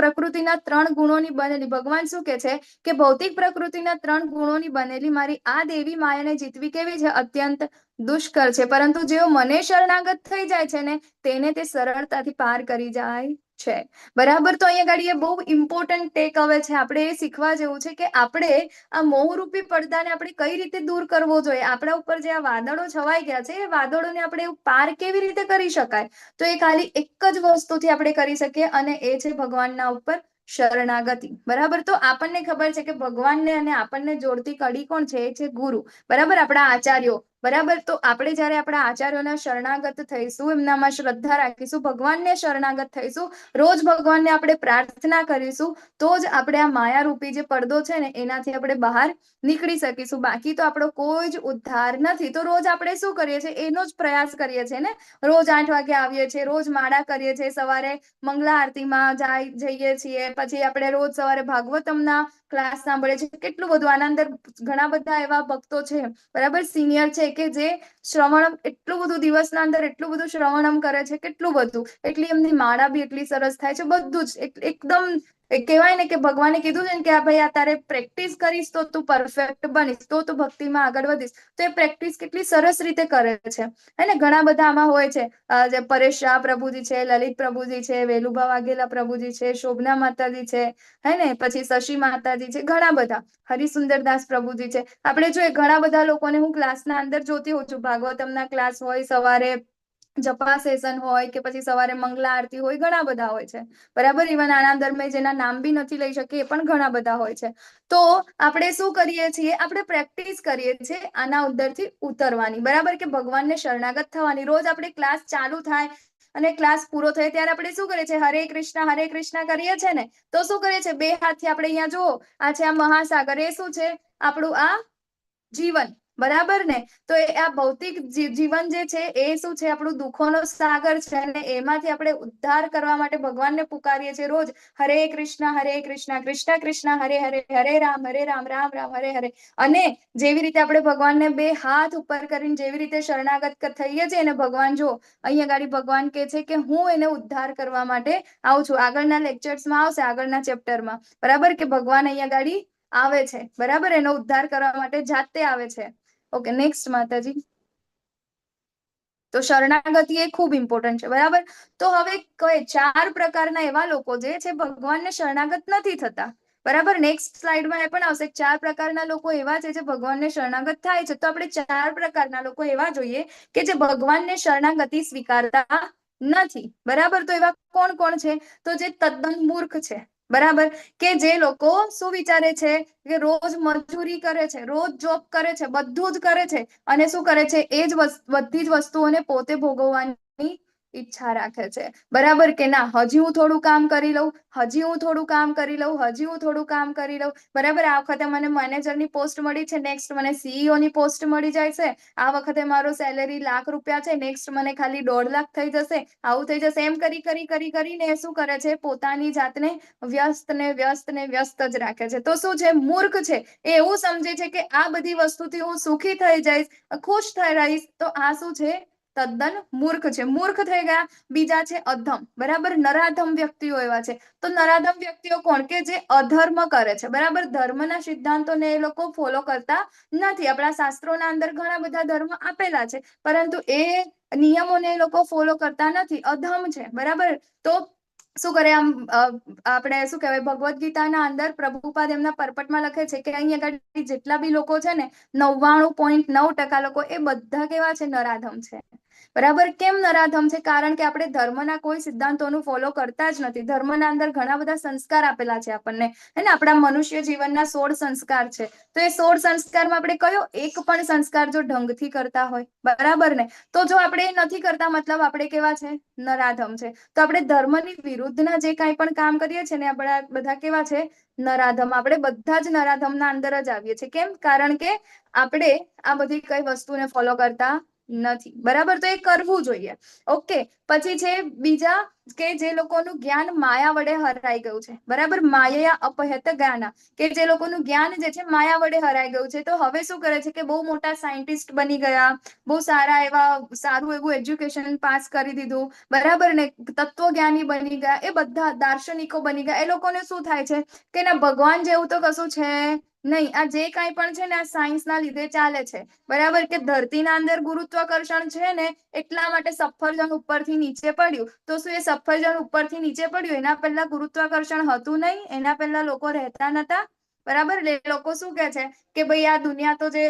પ્રકૃતિના 3 ગુણોની બનેલી, ભગવાન શું કે છે કે ભૌતિક પ્રકૃતિના 3 ગુણોની બનેલી મારી આ દેવી માયાને જીતવી કેવી છે? અત્યંત દુષ્કર છે. પરંતુ જેઓ મને શરણાગત થઈ જાય છે ને તેને તે સરળતાથી પાર કરી જાય છે, બરાબર. તો અહીંયા ગાડી એ બહુ ઇમ્પોર્ટન્ટ ટેક અવે છે. આપણે એ શીખવા જેવું છે કે આપણે આ મોહરૂપી પડદાને આપણે કઈ રીતે દૂર કરવો જોઈએ. આપણા ઉપર જે આ વાદળો છવાઈ ગયા છે એ વાદળોને આપણે પાર કેવી રીતે કરી શકાય? તો એ ખાલી એક જ વસ્તુથી આપણે કરી શકીએ અને એ છે ભગવાનના ઉપર શરણાગતિ, બરાબર. તો આપણને ખબર છે કે ભગવાનને અને આપણને જોડતી કડી કોણ છે? એ છે ગુરુ, બરાબર. આપણા આચાર્યો, બરાબર. તો આપણે જ્યારે આપણા આચાર્યોના શરણાગત થઈશું, એમનામાં શ્રદ્ધા રાખીશું, ભગવાનને શરણાગત થઈશું, રોજ ભગવાનને આપણે પ્રાર્થના કરીશું, તો જ આપણે આ માયારૂપી જે પડદો છે ને એનાથી આપણે બહાર નીકળી શકીશું. બાકી તો આપણો કોઈ જ ઉદ્ધાર નથી. તો રોજ આપણે શું કરીએ છીએ? એનો જ પ્રયાસ કરીએ છીએ ને. રોજ 8 વાગે આવીએ છીએ, રોજ માળા કરીએ છીએ, સવારે મંગલા આરતીમાં જઈએ છીએ, પછી આપણે રોજ સવારે ભાગવતમના ક્લાસ સાંભળીએ છીએ. કેટલું બધું આના અંદર ઘણા બધા એવા ભક્તો છે, બરાબર, સિનિયર છે કે જે શ્રવણમ એટલું બધું દિવસના અંદર એટલું બધું શ્રવણમ કરે છે, કેટલું બધું. એટલી એમની માળા બી એટલી સરસ થાય છે, બધું જ એકદમ કહેવાય ને કે ભગવાને કીધું છે ને કે આ ભાઈ આ તારે પ્રેક્ટિસ કરીશ તો તું પરફેક્ટ બનીશ, તો તું ભક્તિમાં આગળ વધીશ. તો એ પ્રેક્ટિસ કેટલી સરસ રીતે કરે છે, હે ને. ઘણા બધા આમાં હોય છે, જે પરેશ શાહ પ્રભુજી છે, લલિત પ્રભુજી છે, વેલુભા વાઘેલા પ્રભુજી છે, શોભના માતાજી છે, હે ને. પછી શશી માતાજી છે, ઘણા બધા, હરિસુંદરદાસ પ્રભુજી છે. આપણે જોઈએ ઘણા બધા લોકોને હું ક્લાસના અંદર જોતી હોઉં છું. ભાગવતમના ક્લાસ હોય, સવારે જપા સેશન હોય કે પછી સવારે મંગલા આરતી હોય, ઘણા બધા હોય છે, બરાબર. ઇવન આના અંદર મેં જેના નામ બી નથી લઈ શકી એ પણ ઘણા બધા હોય છે. તો આપણે શું કરીએ છીએ? આપણે પ્રેક્ટિસ કરીએ છીએ આના અંદરથી ઉતરવાની, બરાબર, કે ભગવાનને શરણાગત થવાની. રોજ આપણે ક્લાસ ચાલુ થાય અને ક્લાસ પૂરો થાય ત્યારે આપણે શું કરીએ છીએ? હરે કૃષ્ણ કરીએ છીએ ને. તો શું કરીએ છીએ? 2 હાથથી આપણે અહીંયા જુઓ, આ છે આ મહાસાગર. એ શું છે? આપણું આ જીવન, બરાબર ને. તો આ ભૌતિક જીવન જે છે એ શું છે? આપણું દુઃખોનો સાગર છે. અને એમાંથી આપણે ઉદ્ધાર કરવા માટે ભગવાનને પુકારીએ છીએ રોજ. હરે કૃષ્ણ કૃષ્ણ કૃષ્ણ હરે હરે, હરે રામ રામ રામ હરે હરે. અને જેવી રીતે આપણે ભગવાનને 2 હાથ ઉપર કરીને જેવી રીતે શરણાગત થઈએ છીએ ને, ભગવાન જો અહીંયા ગાડી ભગવાન કે છે કે હું એને ઉદ્ધાર કરવા માટે આવું છું. આગળના લેક્ચર્સમાં આવશે, આગળના ચેપ્ટરમાં, બરાબર, કે ભગવાન અહીંયા ગાડી આવે છે, બરાબર, એનો ઉદ્ધાર કરવા માટે જાતે આવે છે. ઓકે, નેક્સ્ટ માતાજી. તો શરણાગતિ એ ખૂબ ઇમ્પોર્ટન્ટ છે, બરાબર. તો હવે કઈ 4 પ્રકારના એવા લોકો જે છે ભગવાનને શરણાગત નથી થતા, બરાબર. નેક્સ્ટ સ્લાઇડમાં એ પણ આવશે. 4 પ્રકારના લોકો એવા છે જે ભગવાનને શરણાગત થાય છે. તો આપણે 4 પ્રકારના લોકો એવા જોઈએ કે જે ભગવાનને શરણાગતિ સ્વીકારતા નથી, બરાબર. તો એવા કોણ કોણ છે? તો જે તદ્દન મૂર્ખ છે, બરાબર, કે જે લોકો શું વિચારે છે કે રોજ મજૂરી કરે છે, રોજ જોબ કરે છે, બધું જ કરે છે, અને શું કરે છે? એ જ બધી જ વસ્તુઓને પોતે ભોગવવાની ઈચ્છા રાખે છે, બરાબર, કે ના હજી હું થોડું કામ કરી લઉં, હજી હું થોડું કામ કરી લઉં, હજી હું થોડું કામ કરી લઉં, બરાબર. આ વખતે મને મેનેજરની પોસ્ટ મળી છે, નેક્સ્ટ મને CEO ની પોસ્ટ મળી જાય છે. આ વખતે મારો સેલેરી ₹1,00,000 છે, નેક્સ્ટ મને ખાલી 1.5 લાખ થઈ જશે, આવું થઈ જશે. એમ કરીને શું કરે છે? પોતાની જાતને વ્યસ્ત જ રાખે છે. તો શું છે? મૂર્ખ છે. એ એવું સમજે છે કે આ બધી વસ્તુથી હું સુખી થઈ જઈશ, ખુશ થઈ રહીશ. તો આ શું છે? તદ્દન મૂર્ખ છે, મૂર્ખ થઈ ગયા. બીજા છે અધમ, બરાબર, નરાધમ વ્યક્તિઓ એવા છે. તો નરાધમ વ્યક્તિઓ કોણ? કે જે અધર્મ કરે છે, બરાબર, ધર્મના સિદ્ધાંતોને એ લોકો ફોલો કરતા નથી. આપણા શાસ્ત્રોના અંદર ઘણા બધા ધર્મ આપેલા છે, પરંતુ એ નિયમોને એ લોકો ફોલો કરતા નથી, અધમ છે, બરાબર. તો શું કરે? આમ આપણે શું કહેવાય, ભગવદ્ ગીતાના અંદર પ્રભુપાદ એમના પરપટમાં લખે છે કે અહીં આગળ જેટલા બી લોકો છે ને 99.9% લોકો એ બધા કેવા છે? નરાધમ છે, બરાબર. કેમ નરાધમ છે? કારણ કે આપણે ધર્મના કોઈ સિદ્ધાંતોનું ફોલો કરતા જ નથી. ધર્મના અંદર ઘણા બધા સંસ્કાર આપેલા છે આપણને, હે ને, આપણા મનુષ્ય જીવનના 16 સંસ્કાર છે. તો એ 16 સંસ્કારમાં આપણે કયો એક પણ સંસ્કાર જો ઢંગથી કરતા હોય, બરાબર ને, તો જો આપણે નથી કરતા, મતલબ આપણે કેવા છે? નરાધમ છે. તો આપણે ધર્મની વિરુદ્ધના જે કાંઈ પણ કામ કરીએ છીએ ને, આપણા બધા કેવા છે? નરાધમ. આપણે બધા જ નરાધમના અંદર જ આવીએ છીએ. કેમ? કારણ કે આપણે આ બધી કઈ વસ્તુને ફોલો કરતા નથી, બરાબર. તો એ કરવું જોઈએ. ઓકે. પછી છે બીજા કે જે લોકોનું જ્ઞાન માયા વડે હરાઈ ગયું છે, બરાબર, માયા અપહત જ્ઞાન, કે જે લોકોનું જ્ઞાન જે છે માયા વડે હરાઈ ગયું છે. તો હવે શું કરે છે કે બહુ મોટા સાયન્ટિસ્ટ બની ગયા, બહુ સારા એવા સારું એવું એજ્યુકેશન પાસ કરી દીધું, બરાબર ને, તત્વજ્ઞાની બની ગયા, એ બધા દાર્શનિકો બની ગયા. એ લોકોને શું થાય છે કે ના, ભગવાન જેવું તો કશું છે નહીં. આ જે કાંઈ પણ છે ને, આ સાયન્સના લીધે ચાલે છે, બરાબર. કે ધરતીના અંદર ગુરુત્વાકર્ષણ છે ને, એટલા માટે સફરજન ઉપરથી નીચે પડ્યું. તો શું એ સફરજન ઉપરથી નીચે પડ્યું એના પહેલા ગુરુત્વાકર્ષણ હતું નહીં? એના પહેલા લોકો રહેતા નતા, બરાબર. એ લોકો શું કે છે કે ભાઈ આ દુનિયા તો જે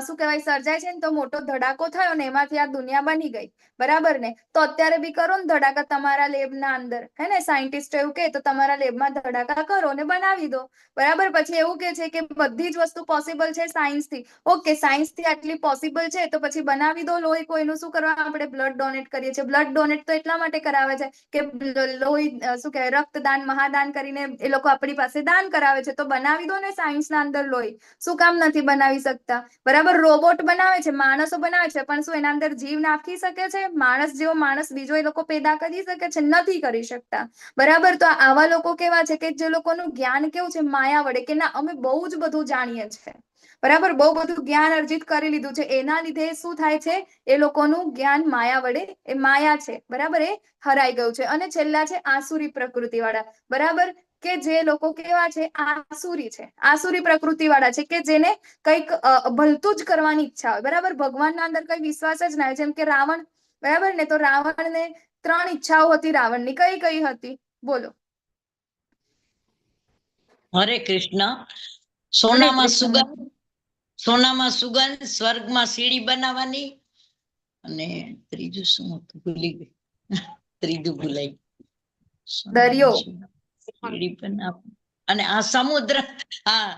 શું કહેવાય સર્જાય છે ને, તો મોટો ધડાકો થયો ને એમાંથી આ દુનિયા બની ગઈ, બરાબર ને. તો અત્યારે બી કરો ને ધડાકા તમારા લેબના અંદર, હે ને, સાયન્ટિસ્ટ એવું કે તો તમારા લેબમાં ધડાકા કરો ને બનાવી દો, બરાબર. પછી એવું કે છે કે બધી જ વસ્તુ પોસિબલ છે સાયન્સથી. ઓકે, સાયન્સથી આટલી પોસિબલ છે તો પછી બનાવી દો લોહી. કોઈનું શું કરવા આપણે બ્લડ ડોનેટ કરીએ છીએ? બ્લડ ડોનેટ તો એટલા માટે કરાવે છે કે લોહી શું કહેવાય રક્તદાન મહાદાન કરીને એ લોકો આપણી પાસે દાન કરાવે છે. તો બનાવી દો ને સાયન્સના અંદર લોહી. શું કામ નથી બનાવી શકતા? બરાબર. રોબોટ બનાવે છે, માણસો બનાવે છે, પણ શું એના અંદર જીવ નાખી શકે છે? માણસ જેવો માણસ બીજો એ લોકો પેદા કરી શકે છે? નથી કરી શકતા, બરાબર. તો આવા લોકો કેવા છે કે જે લોકોનું જ્ઞાન કેવું છે? માયા વડે, કે ના અમે બહુ જ બધું જાણીએ છીએ, બરાબર, બહુ બધું જ્ઞાન અર્જિત કરી લીધું છે. એના લીધે શું થાય છે? એ લોકોનું જ્ઞાન માયા વડે, એ માયા છે, બરાબર, એ હરાઈ ગયું છે. અને છેલ્લા છે આસુરી પ્રકૃતિ વાળા, બરાબર, કે જે લોકો કેવા છે? આસુરી છે, આસુરી પ્રકૃતિ વાળા છે, કે જેને કંઈક ભલતું જ કરવાની ઈચ્છા હોય, બરાબર. ભગવાનના અંદર કઈ વિશ્વાસ જ ના હોય. જેમ કે રાવણ, બરાબર ને. તો રાવણને 3 ઈચ્છાઓ હતી રાવણની. કઈ કઈ હતી? બોલો. હરે કૃષ્ણ. સોનામાં સુગંધ, સોનામાં સુગંધ, સ્વર્ગમાં સીડી બનાવવાની, અને ત્રીજું શું હતું? ભૂલી ગઈ, ત્રીજું ભૂલાઈ. દરિયો, સીડી બનાવ, અને આ સમુદ્ર, હા,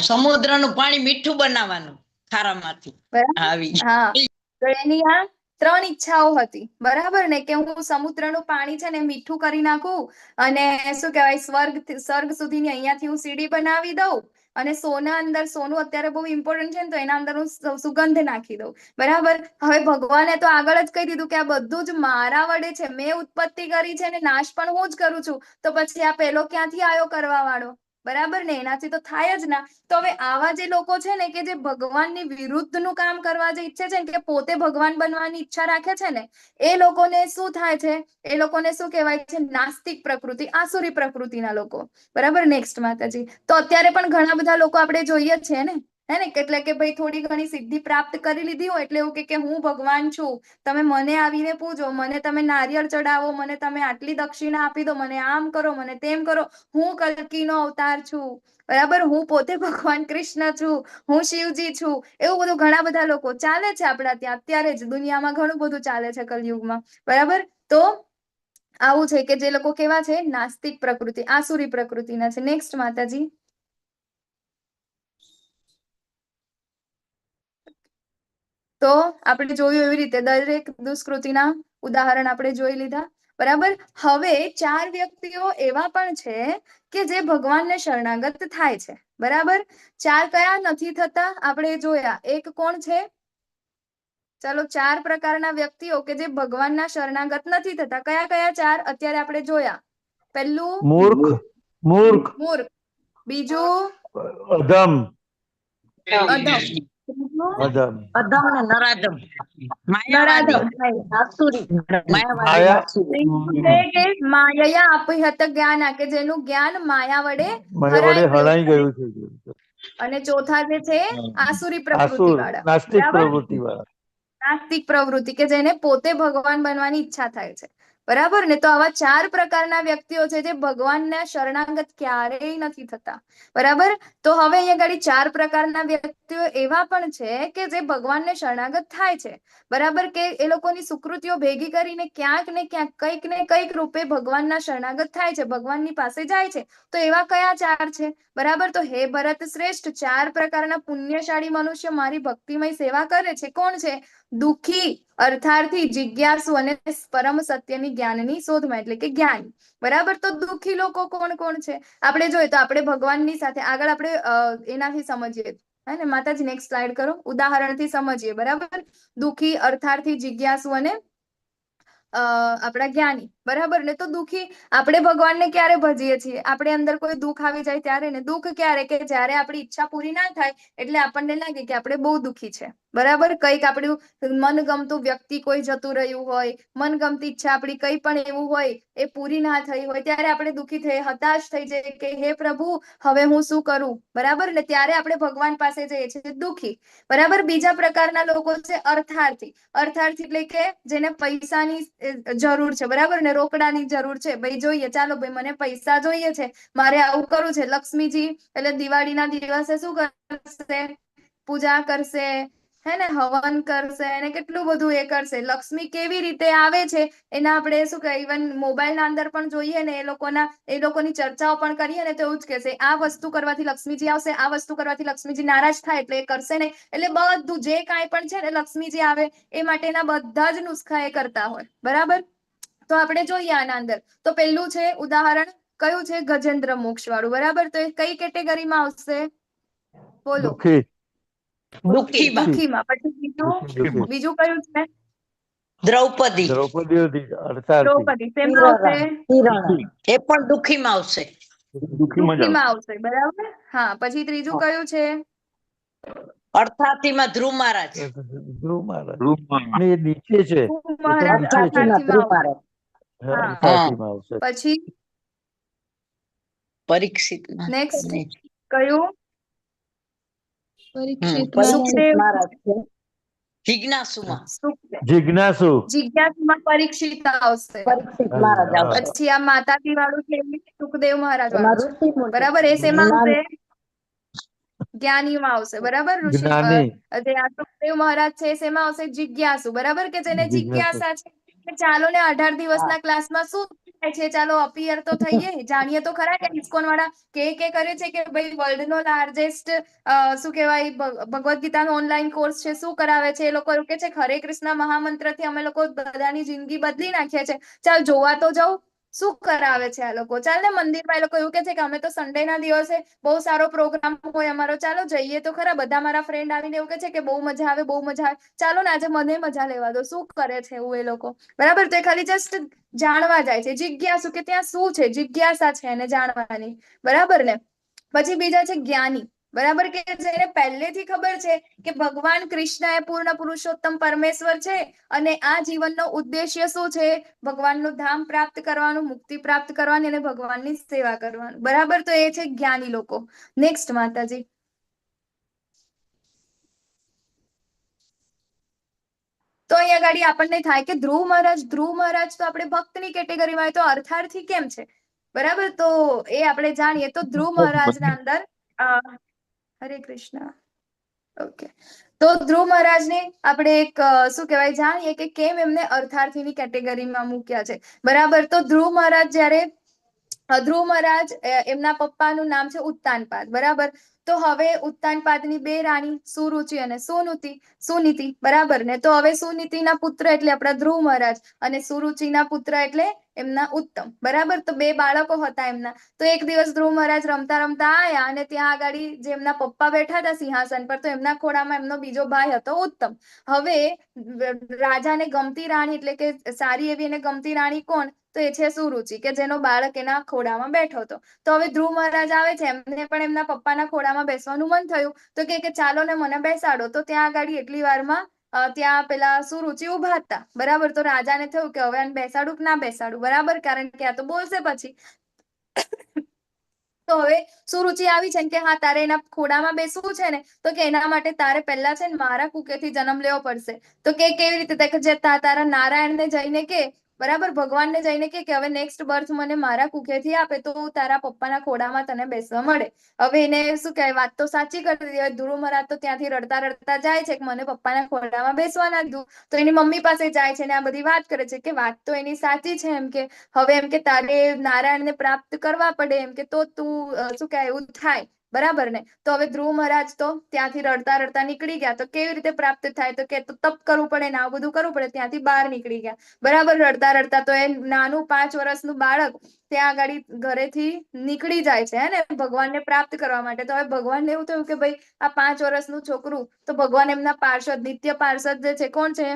સમુદ્રનું પાણી મીઠું બનાવવાનું ખારામાંથી. આવી હા. તો એની આ 3 ઈચ્છાઓ હતી, બરાબર ને, કે હું સમુદ્રનું પાણી છે ને મીઠું કરી નાખું, અને શું કહેવાય સ્વર્ગ સુધીની અહીંયાથી હું સીડી બનાવી દઉં, અને સોના અંદર, સોનું અત્યારે બહુ ઇમ્પોર્ટન્ટ છે ને, તો એના અંદર હું સુગંધ નાખી દઉં, બરાબર. હવે ભગવાને તો આગળ જ કહી દીધું કે આ બધું જ મારા વડે છે, મેં ઉત્પત્તિ કરી છે, અને નાશ પણ હું જ કરું છું. તો પછી આ પેલો ક્યાંથી આવ્યો કરવા વાળો? બરાબર ને, એનાથી તો થાય જ ના. તો હવે આવા જે લોકો છે ને, કે જે ભગવાનની વિરુદ્ધનું કામ કરવા જે ઈચ્છે છે ને, કે પોતે ભગવાન બનવાની ઈચ્છા રાખે છે ને, એ લોકોને શું થાય છે? એ લોકોને શું કહેવાય છે? નાસ્તિક પ્રકૃતિ, આસુરી પ્રકૃતિના લોકો, બરાબર. નેક્સ્ટ માતાજી. તો અત્યારે પણ ઘણા બધા લોકો આપણે જોઈએ જ છે ને, હે ને, એટલે કે ભાઈ થોડી ઘણી સિદ્ધિ પ્રાપ્ત કરી લીધી હોય એટલે એવું કે હું ભગવાન છું, તમે મને આવીને પૂજો, મને તમે નારિયેળ ચડાવો, મને તમે આટલી દક્ષિણા આપી દો, મને આમ કરો, મને તેમ કરો, હું કલ્કીનો અવતાર છું, બરાબર, હું પોતે ભગવાન કૃષ્ણ છું, હું શિવજી છું. એવું બધું ઘણા બધા લોકો ચાલે છે આપણા ત્યાં. અત્યારે જ દુનિયામાં ઘણું બધું ચાલે છે કલયુગમાં, બરાબર. તો આવું છે કે જે લોકો કેવા છે? નાસ્તિક પ્રકૃતિ, આસુરી પ્રકૃતિના છે. નેક્સ્ટ માતાજી. તો આપણે જોયું એવી રીતે દરેક દુષ્કૃતિના ઉદાહરણ આપણે જોઈ લીધા, બરાબર. હવે 4 વ્યક્તિઓ એવા પણ છે કે જે ભગવાનને શરણાગત થાય છે, બરાબર. 4 કયા નથી થતા આપણે જોયા. એક કોણ છે? ચાલો, 4 પ્રકારના વ્યક્તિઓ કે જે ભગવાનના શરણાગત નથી થતા. કયા કયા 4 અત્યારે આપણે જોયા? પહેલું મૂર્ખ, મૂર્ખ, મૂર્ખ, બીજું અધમ, અધમ, ત્રીજું અધમ અધમ ને નરાધમ, માયાવાદી, નરાધમ. આસુરી, માયાવાદી, માયા આસુરી. ત્રીજું છે કે માયયા આપી હત જ્ઞાન, કે જેનું જ્ઞાન માયા વડે મને વડે હણાઈ ગયું. ગયું છે. અને ચોથા જે છે આસુરી પ્રકૃતિ આસુર વાળા, નાસ્તિક બરાબર, પ્રવૃત્તિ વાળા. નાસ્તિક પ્રવૃત્તિ, કે જેને પોતે ભગવાન બનવાની ઈચ્છા થાય છે, બરાબર ને. તો આવા 4 પ્રકારના વ્યક્તિઓ છે જે ભગવાનને શરણાગત ક્યારેય નથી થતા, બરાબર. તો હવે અહીંયા ગાડી 4 પ્રકારના વ્યક્તિઓ એવા પણ છે કે જે ભગવાનને શરણાગત થાય છે, બરાબર, કે એ લોકોની સુકૃતિઓ ભેગી કરીને ક્યાંક ને ક્યાંક કંઈક ને કંઈક રૂપે ભગવાનના શરણાગત થાય છે, ભગવાનની પાસે જાય છે. તો એવા કયા 4 છે, બરાબર? તો હે ભરત શ્રેષ્ઠ, 4 પ્રકારના પુણ્યશાળી મનુષ્ય મારી ભક્તિમય સેવા કરે છે. કોણ છે? દુઃખી, અર્થાર્થી, જિજ્ઞાસુ અને પરમ સત્યની જ્ઞાનની શોધમાં, એટલે કે જ્ઞાની, બરાબર. તો દુઃખી લોકો કોણ કોણ છે આપણે જોઈએ તો આપણે ભગવાનની સાથે આગળ આપણે એનાથી સમજીએ, હે ને માતાજી? નેક્સ્ટ સ્લાઇડ કરો, ઉદાહરણથી સમજીએ, બરાબર. દુઃખી, અર્થાર્થી, જિજ્ઞાસુ અને આપણા જ્ઞાની, બરાબર ને. તો દુઃખી, આપણે ભગવાનને ક્યારે ભજીએ છીએ? આપણે અંદર કોઈ દુઃખ આવી જાય ત્યારે ને. દુઃખ ક્યારે? કે જ્યારે આપણી ઈચ્છા પૂરી ના થાય એટલે આપણને લાગે કે આપણે બહુ દુઃખી છે, બરાબર. કંઈક આપણું મનગમતું વ્યક્તિ કોઈ જતું રહ્યું હોય, મનગમતી ઈચ્છા આપણી કંઈ પણ એવું હોય એ પૂરી ના થઈ હોય, ત્યારે આપણે દુઃખી થઈ, હતાશ થઈ જઈએ કે હે પ્રભુ, હવે હું શું કરું, બરાબર ને. ત્યારે આપણે ભગવાન પાસે જઈએ છીએ, દુઃખી, બરાબર. બીજા પ્રકારના લોકો છે અર્થાર્થી. અર્થાર્થી એટલે કે જેને પૈસાની જરૂર છે, બરાબર ને, રોકડાની જરૂર છે. ભાઈ જોઈએ, ચાલો ભાઈ મને પૈસા જોઈએ છે, મારે આવું કરવું છે. લક્ષ્મીજી એટલે દિવાળીના દિવસે શું કરશે? પૂજા કરશે, હે ને, હવન કરશે, અને કેટલું બધું એ કરશે. લક્ષ્મી કેવી રીતે આવે છે એના આપણે શું કહે, ઇવન મોબાઈલના અંદર પણ જોઈએ ને, એ લોકોની ચર્ચાઓ પણ કરીએ ને, તો એવું જ કહેશે, આ વસ્તુ કરવાથી લક્ષ્મીજી આવશે, આ વસ્તુ કરવાથી લક્ષ્મીજી નારાજ થાય એટલે એ કરશે નહીં. એટલે બધું જે કાંઈ પણ છે ને લક્ષ્મીજી આવે એ માટેના બધા જ નુસ્ખા એ કરતા હોય, બરાબર. તો આપણે જોઈએ આના અંદર, તો પહેલું છે ઉદાહરણ કયું છે? ગજેન્દ્ર મોક્ષ વાળું, બરાબર. તો એ કઈ કેટેગરીમાં આવશે? બોલો. દુઃખી દુઃખીમાં. દુઃખીમાં. પછી બીજું કયું છે? દ્રૌપદી, દ્રૌપદી અર્થાર્થી દ્રૌપદી. શેમાં આવશે? હિરણ, એ પણ દુઃખીમાં આવશે. દુઃખીમાં આવશે, બરાબર. હા. પછી ત્રીજું કયું છે? અર્થાર્થીમાં ધ્રુવ મહારાજ. ધ્રુવ મહારાજ ને એ નીચે છે, ધ્રુવ મહારાજ નીચે છે. અર્થાર્થીમાં આવશે. હા. અર્થાર્થીમાં આવશે. પછી પરીક્ષિતમાં નેક્સ્ટ કયું? પરીક્ષિત સુખદેવ. મહારાજ છે. જિજ્ઞાસુમાં જિજ્ઞાસુ જિજ્ઞાસુમાં પરીક્ષિત આવશે. પરીક્ષિત મહારાજ આવશે. પછી આ માતાજી વાળું છે સુખદેવ મહારાજ એમાં વાળું છે, ઋષિમુનિ, બરાબર. એ શેમાં જ્ઞાન, આવશે? જ્ઞાનીમાં આવશે, બરાબર. ઋષિ જ્ઞાની જે આ સુખદેવ મહારાજ છે એ શેમાં આવશે? જિજ્ઞાસુ, બરાબર. કે જેને જિજ્ઞાસુ જિજ્ઞાસા છે કે ચાલો ને 18 દિવસના ક્લાસમાં શું થાય છે, ચાલો અપિયર તો થઈએ, જાણીએ તો ખરા કે ઇસ્કોન વાળા કે કરે છે કે ભાઈ વર્લ્ડ નો લાર્જેસ્ટ શું કહેવાય ભગવદ ગીતાનો ઓનલાઈન કોર્સ છે, શું કરાવે છે એ લોકો? એવું કે છે હરે કૃષ્ણ મહામંત્રથી અમે લોકો બધાની જિંદગી બદલી નાખીએ છે. ચાલ જોવા તો જાઉં શું કરાવે છે આ લોકો. ચાલ ને મંદિરમાં એ લોકો એવું કે છે કે અમે તો સન્ડે ના દિવસે બહુ સારો પ્રોગ્રામ હોય અમારો, ચાલો જઈએ તો ખરા. બધા મારા ફ્રેન્ડ આવીને એવું કે છે કે બહુ મજા આવે, બહુ મજા આવે, ચાલો ને આજે મને મજા લેવા દો. શું કરે છે એવું એ લોકો, બરાબર. તો એ ખાલી જસ્ટ જાણવા જાય છે, જિજ્ઞાસુ, કે ત્યાં શું છે, જિજ્ઞાસા છે એને જાણવાની, બરાબર ને. પછી બીજા છે જ્ઞાની, બરાબર, કે જેને પહેલેથી ખબર છે કે ભગવાન કૃષ્ણ એ પૂર્ણ પુરુષોત્તમ પરમેશ્વર છે અને આ જીવનનો ઉદ્દેશ્ય શું છે? ભગવાનનું ધામ પ્રાપ્ત કરવાનું, મુક્તિ પ્રાપ્ત કરવાની અને ભગવાનની સેવા કરવાનું, બરાબર. તો એ છે જ્ઞાની લોકો. નેક્સ્ટ માતાજી. તો અહીંયા ગાડી આપણને થાય કે ધ્રુવ મહારાજ તો આપણે ભક્તની કેટેગરીમાં હોય, તો અર્થાર્થી કેમ છે, બરાબર. તો એ આપણે જાણીએ તો ધ્રુવ મહારાજના અંદર હરે કૃષ્ણ. ઓકે. તો ધ્રુવ મહારાજને આપણે એક શું કહેવાય જાણીએ કે કેમ એમને અર્થાર્થીની કેટેગરીમાં મૂક્યા છે, બરાબર. તો ધ્રુવ મહારાજ એમના પપ્પાનું નામ છે ઉત્તાનપાદ, બરાબર. તો હવે ઉત્તાનપાદની 2 રાણી સુરુચિ અને સુનીતિ, બરાબર ને. તો હવે સુનીતિના પુત્ર એટલે આપણા ધ્રુવ મહારાજ અને સુરુચિના પુત્ર એટલે એમના ઉત્તમ, બરાબર. તો 2 બાળકો હતા એમના. તો એક દિવસ ધ્રુવ મહારાજ રમતા રમતા આયા અને ત્યાં આગળ જે એમના પપ્પા બેઠા હતા સિંહાસન પર, તો એમના ખોળામાં એમનો બીજો ભાઈ હતો ઉત્તમ. હવે રાજાને ગમતી રાણી એટલે કે સારી એવી એને ગમતી રાણી કોણ? તો એ છે સુરુચિ, કે જેનો બાળક એના ખોળામાં બેઠો હતો. તો હવે ધ્રુવ મહારાજ આવે છે, એમને પણ એમના પપ્પાના ખોળામાં બેસવાનું મન થયું, તો કે ચાલો ને મને બેસાડો. તો ત્યાં આગળ એટલી વારમાં ત્યાં પેલા સુરુચિ ઉભા હતા, બરાબર. તો રાજાને થયું કે હવે આને બેસાડું કે ના બેસાડું, બરાબર, કારણ કે આ તો બોલશે પછી. તો હવે સુરુચિ આવી છે કે હા તારે એના ખોડામાં બેસવું છે ને, તો કે એના માટે તારે પહેલા છે ને મારા કુકેથી જન્મ લેવો પડશે. તો કે કેવી રીતે, કે જે તારા નારાયણને જઈને કે, બરાબર, ભગવાનને જઈને કે હવે નેક્સ્ટ બર્થ મને મારા કુખેથી આપે તો તારા પપ્પાના ખોડામાં તને બેસવા મળે. હવે એને શું કહેવાય, વાત તો સાચી કરી દીધી. હવે ધ્રુવ મહારાજ તો ત્યાંથી રડતા રડતા જાય છે કે મને પપ્પાના ખોડામાં બેસવા ના દીધું. તો એની મમ્મી પાસે જાય છે ને આ બધી વાત કરે છે કે વાત તો એની સાચી છે, એમ કે હવે એમ કે તારે નારાયણને પ્રાપ્ત કરવા પડે, એમ કે તો તું શું કહેવાય એવું થાય, બરાબર ને. તો હવે ધ્રુવ મહારાજ તો ત્યાંથી રડતા રડતા નીકળી ગયા. તો કેવી રીતે પ્રાપ્ત થાય, તો કે તપ કરવું પડે ને આવું બધું કરવું પડે. ત્યાંથી બહાર નીકળી ગયા, બરાબર. રડતા રડતા તો એ નાનું 5 વર્ષનું બાળક ત્યાં આગળ ઘરેથી નીકળી જાય છે, હે ને, ભગવાનને પ્રાપ્ત કરવા માટે. તો હવે ભગવાનને એવું થયું કે ભાઈ આ 5 વર્ષનું છોકરું, તો ભગવાન એમના પાર્ષદ, નિત્ય પાર્ષદ જે છે, કોણ છે,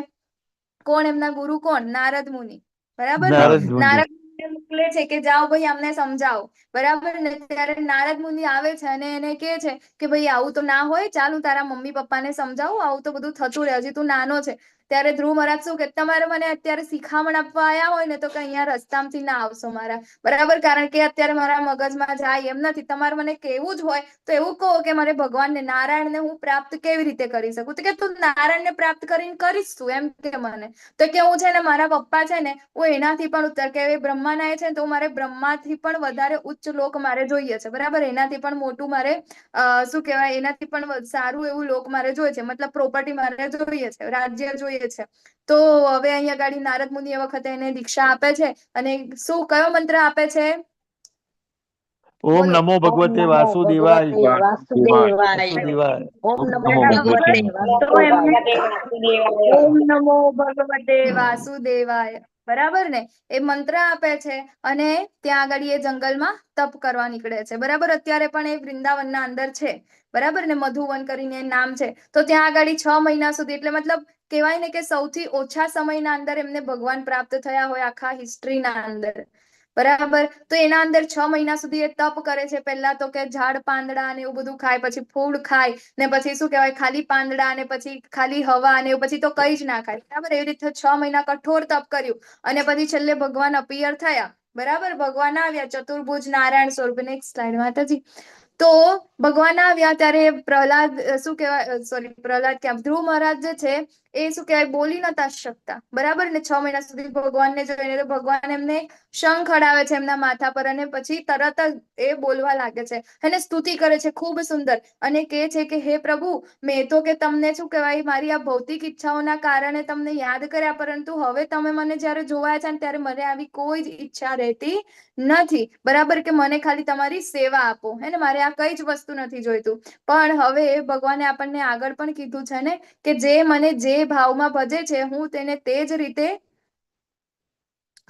કોણ એમના ગુરુ, કોણ, નારદ મુનિ, બરાબર ને. નારદ મુનિ મોકલે છે કે જાઓ ભાઈ અમને સમજાવો, બરાબર ને. ત્યારે નારદ મુનિ આવે છે અને એને કહે છે કે ભાઈ આવું તો ના હોય, ચાલ હું તારા મમ્મી પપ્પાને સમજાવું, આવું તો બધું થતું રહે, હજી તું નાનો છે. ત્યારે ધ્રુવ મહારાજ શું કે તમારે મને અત્યારે શિખામણ આપવા આવ્યા હોય ને તો કે અહીંયા રસ્તામાંથી ના આવશો મારા, બરાબર, કારણ કે અત્યારે મારા મગજમાં જાય એમ નથી. તમારે મને કેવું જ હોય તો એવું કહો કે મારે ભગવાનને નારાયણને હું પ્રાપ્ત કેવી રીતે કરી શકું. તો કે તું નારાયણને પ્રાપ્ત કરીને કરીશ તું, એમ કે મને. તો કે હું છે ને મારા પપ્પા છે ને હું એનાથી પણ ઉત્તર, કે બ્રહ્માના એ છે ને તો મારે બ્રહ્માથી પણ વધારે ઉચ્ચ લોક મારે જોઈએ છે, બરાબર. એનાથી પણ મોટું મારે શું કહેવાય, એનાથી પણ સારું એવું લોક મારે જોઈએ છે, મતલબ પ્રોપર્ટી મારે જોઈએ છે, રાજ્ય જોઈએ છે. તો હવે અહીંયા ગાડી નારદ મુનિ એ વખતે એને દીક્ષા આપે છે અને શું કયો મંત્ર આપે છે? ઓમ નમો ભગવતે વાસુદેવાય. વાસુદેવાય. ઓમ નમો ભગવતે ભગવતે તો એમને વાસુદેવાય. ઓમ નમો ભગવતે વાસુદેવાય, બરાબર ને, એ મંત્ર આપે છે અને ત્યાં આગળ એ જંગલમાં તપ કરવા નીકળે છે, બરાબર. અત્યારે પણ એ વૃંદાવનના અંદર છે, બરાબર ને, મધુવન કરીને નામ છે. તો ત્યાં આગળ 6 મહિના સુધી, એટલે મતલબ કહેવાય ને કે સૌથી ઓછા સમયના અંદર એમને ભગવાન પ્રાપ્ત થયા હોય આખા હિસ્ટ્રીના અંદર, બરાબર. તો એના અંદર 6 મહિના સુધી એ તપ કરે છે. પહેલા તો કે ઝાડ પાંદડા ને એવું બધું ખાય, પછી ફૂડ ખાય ને પછી શું કહેવાય ખાલી પાંદડા ને પછી ખાલી હવા ને એવું, પછી તો કઈ જ ના ખાય, બરાબર. એવી રીતે 6 મહિના કઠોર તપ કર્યું અને પછી છેલ્લે ભગવાન અપિયર થયા, બરાબર. ભગવાન આવ્યા ચતુર્ભુજ નારાયણ સ્વરૂપ. નેક્સ્ટ સ્લાઇડ માતાજી. તો ભગવાન આવ્યા ત્યારે પ્રહલાદ શું કહેવાય, સોરી પ્રહલાદ ક્યાં, ધ્રુવ મહારાજ જે છે એ શું કહેવાય બોલી નતા શકતા, બરાબર ને. 6 મહિના સુધી ભગવાનને જોઈને તો ભગવાન એમને શંખ અડાવે છે એમના માથા પર અને પછી તરત જ એ બોલવા લાગે છે અને સ્તુતિ કરે છે ખૂબ સુંદર, અને કહે છે કે હે પ્રભુ, મેં તો કે તમને શું કહેવાય મારી આ ભૌતિક ઈચ્છાઓના કારણે તમને યાદ કર્યા, પરંતુ હવે તમે મને જયારે જોવાયા છે ને ત્યારે મને આવી કોઈ જ ઈચ્છા રહેતી નથી, બરાબર. કે મને ખાલી તમારી સેવા આપો, હે ને, મારે આ કઈ જ વસ્તુ નથી જોઈતું. પણ હવે ભગવાને આપણને આગળ પણ કીધું છે ને કે જે મને જે ભાવમાં ભજે છે હું તેને તે જ રીતે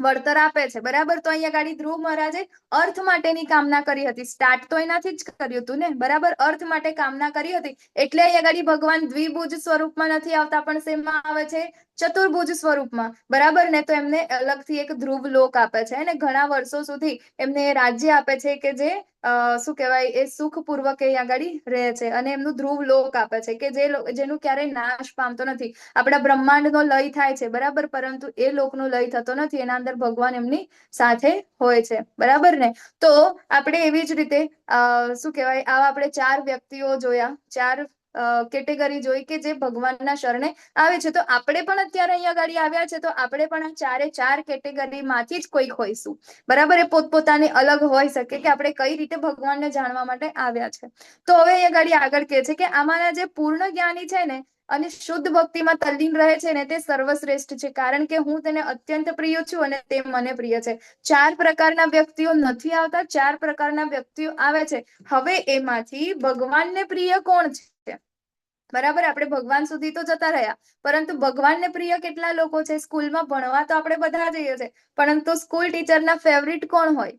વળતર આપે છે, બરાબર. તો અહીંયા ગાડી ધ્રુવ મહારાજે અર્થ માટેની કામના કરી હતી. સ્ટાર્ટ તો એનાથી જ કર્યું હતું ને, બરાબર. અર્થ માટે કામના કરી હતી એટલે અહીંયા ગાડી ભગવાન દ્વિભુજ સ્વરૂપમાં નથી આવતા, પણ શેમાં આવે છે? ચતુર્ભુજ સ્વરૂપમાં, બરાબર ને. તો એમને અલગથી એક ધ્રુવ લોક આપે છે અને ઘણા વર્ષો સુધી એમને રાજ્ય આપે છે કે જે શું કહેવાય એ સુખપૂર્વક અહીંયા ગાડી રહે છે અને એમનું ધ્રુવ લોક આપે છે કે જેનું ક્યારેય નાશ પામતો નથી. આપણા બ્રહ્માંડનો લય થાય છે, બરાબર, પરંતુ એ લોકનો લય થતો નથી. એના અંદર ભગવાન એમની સાથે હોય છે, બરાબર ને. તો આપણે એવી જ રીતે શું કહેવાય આવા આપણે 4 વ્યક્તિઓ જોયા, 4 કેટેગરી જોઈ કે જે ભગવાનના શરણે આવે છે. તો આપણે પણ અત્યારે અહીંયા ગાડી આવ્યા છે તો આપણે પણ આ 4 કેટેગરીમાંથી જ કોઈક હોઈશું, બરાબર. એ પોતપોતાની અલગ હોઈ શકે કે આપણે કઈ રીતે ભગવાનને જાણવા માટે આવ્યા છે. તો હવે અહીંયા ગાડી આગળ કહે છે કે આમાંના જે પૂર્ણ જ્ઞાની છે ને અને શુદ્ધ ભક્તિમાં તલ્લીન રહે છે ને તે સર્વશ્રેષ્ઠ છે, કારણ કે હું તેને અત્યંત પ્રિય છું અને તે મને પ્રિય છે. 4 પ્રકારના વ્યક્તિઓ નથી આવતા, 4 પ્રકારના વ્યક્તિઓ આવે છે. હવે એમાંથી ભગવાનને પ્રિય કોણ છે, બરાબર. આપણે ભગવાન સુધી તો જતા રહ્યા, પરંતુ ભગવાનને પ્રિય કેટલા લોકો છે? સ્કૂલમાં ભણવા તો આપણે બધા જઈએ છીએ, પરંતુ સ્કૂલ ટીચરના ફેવરિટ કોણ હોય,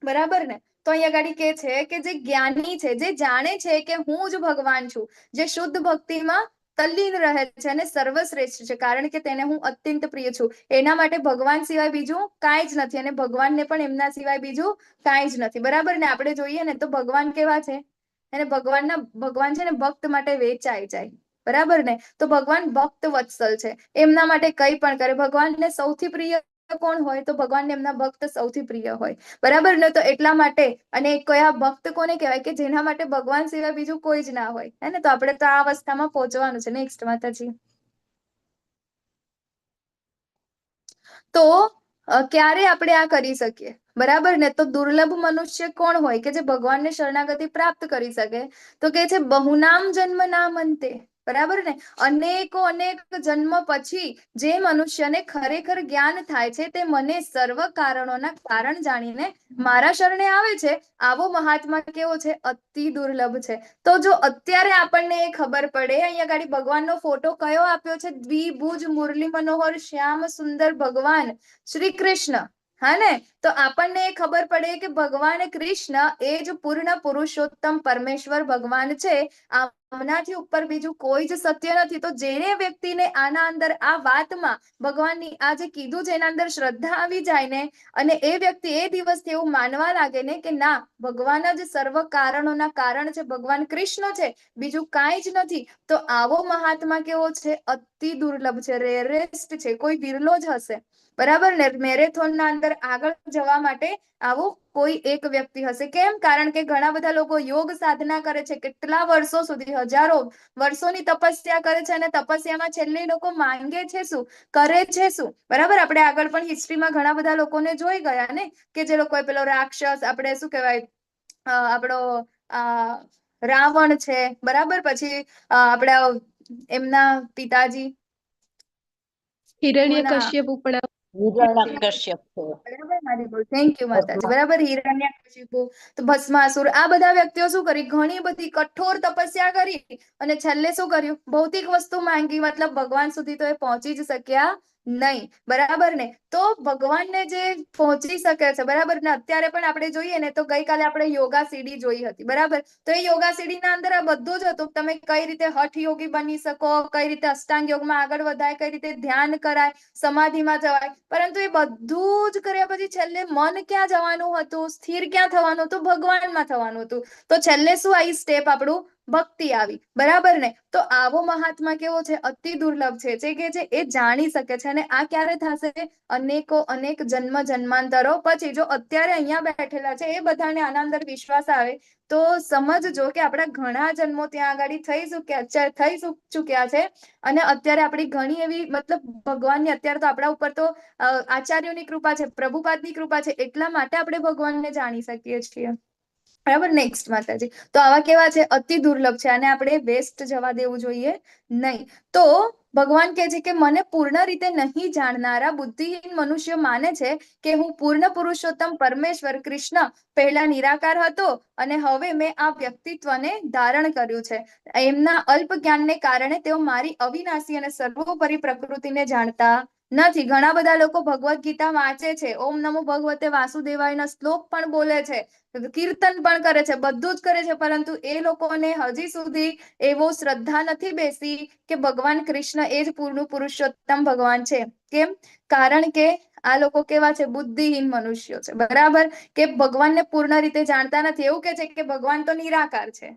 બરાબર ને. તો અહીંયા ગાડી કે છે કે જે જ્ઞાની છે, જે જાણે છે કે હું જ ભગવાન છું, જે શુદ્ધ ભક્તિમાં તલ્લીન રહે છે અને સર્વશ્રેષ્ઠ છે, કારણ કે તેને હું અત્યંત પ્રિય છું. એના માટે ભગવાન સિવાય બીજું કાંઈ જ નથી અને ભગવાનને પણ એમના સિવાય બીજું કાંઈ જ નથી. બરાબર ને? આપણે જોઈએ ને તો ભગવાન કેવા છે, અને ભગવાન છે ને ભક્ત માટે વેચાઈ જાય. બરાબર ને? તો ભગવાન ભક્ત વત્સલ છે, એમના માટે કંઈ પણ કરે. ભગવાનને સૌથી પ્રિય કોણ હોય? તો ભગવાનને એમના ભક્ત સૌથી પ્રિય હોય. બરાબર ને? તો એટલા માટે, અને કયા ભક્ત કોને કહેવાય? કે જેના માટે ભગવાન સિવાય બીજું કોઈ જ ના હોય. હે ને? તો આપણે તો આ અવસ્થામાં પહોંચવાનું છે. નેક્સ્ટ માતાજી. તો ક્યારે આપણે આ કરી શકીએ? બરાબર ને? તો દુર્લભ મનુષ્ય કોણ હોય કે જે ભગવાનને શરણાગતિ પ્રાપ્ત કરી શકે? તો કે છે બહુનામ જન્મ નામ અંતે. બરાબર ને? અનેક જન્મ પછી જે મનુષ્યને ખરેખર જ્ઞાન થાય છે, તે મને સર્વ કારણોના કારણ જાણીને મારા શરણે આવે છે, આવો મહાત્મા કેવો છે? અતિ દુર્લભ છે. તો જો અત્યારે આપણને એ ખબર પડે, અહીંયા ગાડી ભગવાનનો ફોટો કયો આપ્યો છે? દ્વિભુજ મુરલી મનોહર શ્યામ સુંદર ભગવાન શ્રી કૃષ્ણ. હા ને? તો આપણને એ ખબર પડે કે ભગવાન કૃષ્ણ એ જ પૂર્ણ પુરુષોત્તમ પરમેશ્વર ભગવાન છે. આમનાથી ઉપર બીજું કોઈ જ સત્ય નથી. તો જેને વ્યક્તિને આના અંદર આ વાતમાં ભગવાનની આ જે કીધું છે એના અંદર શ્રદ્ધા આવી જાય ને, અને એ વ્યક્તિ એ દિવસથી એવું માનવા લાગે ને કે ના, ભગવાન જ સર્વ કારણોના કારણ છે, ભગવાન કૃષ્ણ છે, બીજું કાંઈ જ નથી. તો આવો મહાત્મા કેવો છે? અતિ દુર્લભ છે, રેરેસ્ટ છે, કોઈ વિરલો જ હશે. બરાબર ને? મેરેથોનના અંદર આગળ જવા માટે આવું કોઈ એક વ્યક્તિ હશે. કેમ? કારણ કે ઘણા બધા લોકો યોગ સાધના કરે છે, કેટલા વર્ષો સુધી, હજારો વર્ષોની તપસ્યા કરે છે, અને તપસ્યામાં છેલ્લે લોકો માંગે છે શું? કરે છે શું? બરાબર? આપણે આગળ પણ હિસ્ટ્રીમાં ઘણા બધા લોકોને જોઈ ગયા ને, કે જે લોકોએ પેલો રાક્ષસ, આપણે શું કહેવાય, આપણો રાવણ છે. બરાબર? પછી આપણા એમના પિતાજી હિરણ્યકશ્યપ પણ હિરણ્યકશ્યપ છે. બરાબર મારી બોલ. થેન્ક યુ માતાજી. બરાબર? હિરણ્યકશિપુ, તો ભસ્માસુર, આ બધા વ્યક્તિઓ શું કરી? ઘણી બધી કઠોર તપસ્યા કરી અને છેલ્લે શું કર્યું? ભૌતિક વસ્તુ માંગી. મતલબ ભગવાન સુધી તો એ પહોંચી જ શક્યા નહીં. બરાબર ને? તો ભગવાનને જે પહોંચી શકે છે, બરાબર ને? અત્યારે પણ આપણે જોઈએ ને, તો ગઈકાલે આપણે યોગા સીડી જોઈ હતી. બરાબર? તો એ યોગા સીડીના અંદર આ બધું જ હતું. તમે કઈ રીતે હઠ યોગી બની શકો, કઈ રીતે અષ્ટાંગ યોગમાં આગળ વધાય, કઈ રીતે ધ્યાન કરાય, સમાધિમાં જવાય. પરંતુ એ બધું જ કર્યા પછી છેલ્લે મન ક્યાં જવાનું હતું? સ્થિર ક્યાં થવાનું હતું? ભગવાનમાં થવાનું હતું. તો છેલ્લે શું આવી? સ્ટેપ આપણું ભક્તિ આવી. બરાબર ને? તો આવો મહાત્મા કેવો છે? અતિ દુર્લભ છે, જે કે છે એ જાણી શકે છે. અને આ ક્યારે થશે? અનેક જન્મ જન્માંતરો પછી. જો અત્યારે અહીંયા બેઠેલા છે એ બધાને આના અંદર વિશ્વાસ આવે તો સમજજો કે આપણા ઘણા જન્મો ત્યાં આગળ થઈ ચૂક્યા છે. અને અત્યારે આપણી ઘણી એવી, મતલબ ભગવાનની અત્યારે તો આપણા ઉપર તો આચાર્યોની કૃપા છે, પ્રભુપાદની કૃપા છે, એટલા માટે આપણે ભગવાનને જાણી શકીએ છીએ. બરાબર? નેક્સ્ટ માતાજી. તો આવા કેવા છે? અતિ દુર્લભ છે, અને આપણે વેસ્ટ જવા દેવું જોઈએ નહીં. તો ભગવાન કહે છે કે મને પૂર્ણ રીતે નહીં જાણનારા બુદ્ધિહીન મનુષ્ય માને છે કે હું પૂર્ણ પુરુષોત્તમ પરમેશ્વર કૃષ્ણ પહેલા નિરાકાર હતો અને હવે મેં આ વ્યક્તિત્વને ધારણ કર્યું છે. એમના અલ્પ જ્ઞાનને કારણે તેઓ મારી અવિનાશી અને સર્વોપરી પ્રકૃતિને જાણતા નથી. ઘણા બધા લોકો ભગવદ્ ગીતા વાંચે છે, ઓમ નમો ભગવતે વાસુદેવાયના શ્લોક પણ બોલે છે, કીર્તન પણ કરે છે, બધું જ કરે છે, પરંતુ એ લોકોને હજી સુધી એવો શ્રદ્ધા નથી બેસી કે ભગવાન કૃષ્ણ એ જ પૂર્ણ પુરુષોત્તમ ભગવાન છે. કેમ? કારણ કે આ લોકો કેવા છે? બુદ્ધિહીન મનુષ્યો છે. બરાબર? કે ભગવાનને પૂર્ણ રીતે જાણતા નથી. એવું કે છે કે ભગવાન તો નિરાકાર છે.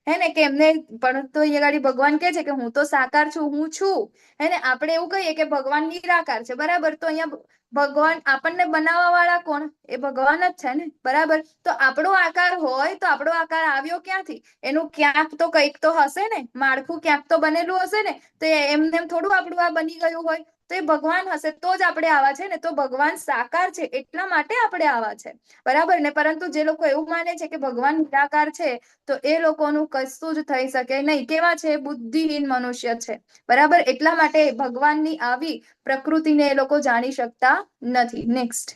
હે ને? કે એમને પણ તો અહીંયા ભગવાન કે છે કે હું તો સાકાર છું, હું છું. હે ને? આપણે એવું કહીએ કે ભગવાન નિરાકાર છે. બરાબર? તો અહીંયા ભગવાન આપણને બનાવવા વાળા કોણ? એ ભગવાન જ છે ને. બરાબર? તો આપણો આકાર હોય તો આપણો આકાર આવ્યો ક્યાંથી? એનું ક્યાંક તો કંઈક તો હશે ને, માળખું ક્યાંક તો બનેલું હશે ને. તો એમને થોડું આપણું આ બની ગયું હોય. તો એ ભગવાન હશે તો જ આપણે આવા છે ને. તો ભગવાન સાકાર છે એટલા માટે આપણે આવા છે. બરાબર ને? પરંતુ જે લોકો એવું માને છે કે ભગવાન નિરાકાર છે, તો એ લોકોનું કશું જ થઈ શકે નહીં. કેવા છે? બુદ્ધિહીન મનુષ્ય છે. બરાબર? એટલા માટે ભગવાનની આવી પ્રકૃતિને એ લોકો જાણી શકતા નથી. નેક્સ્ટ.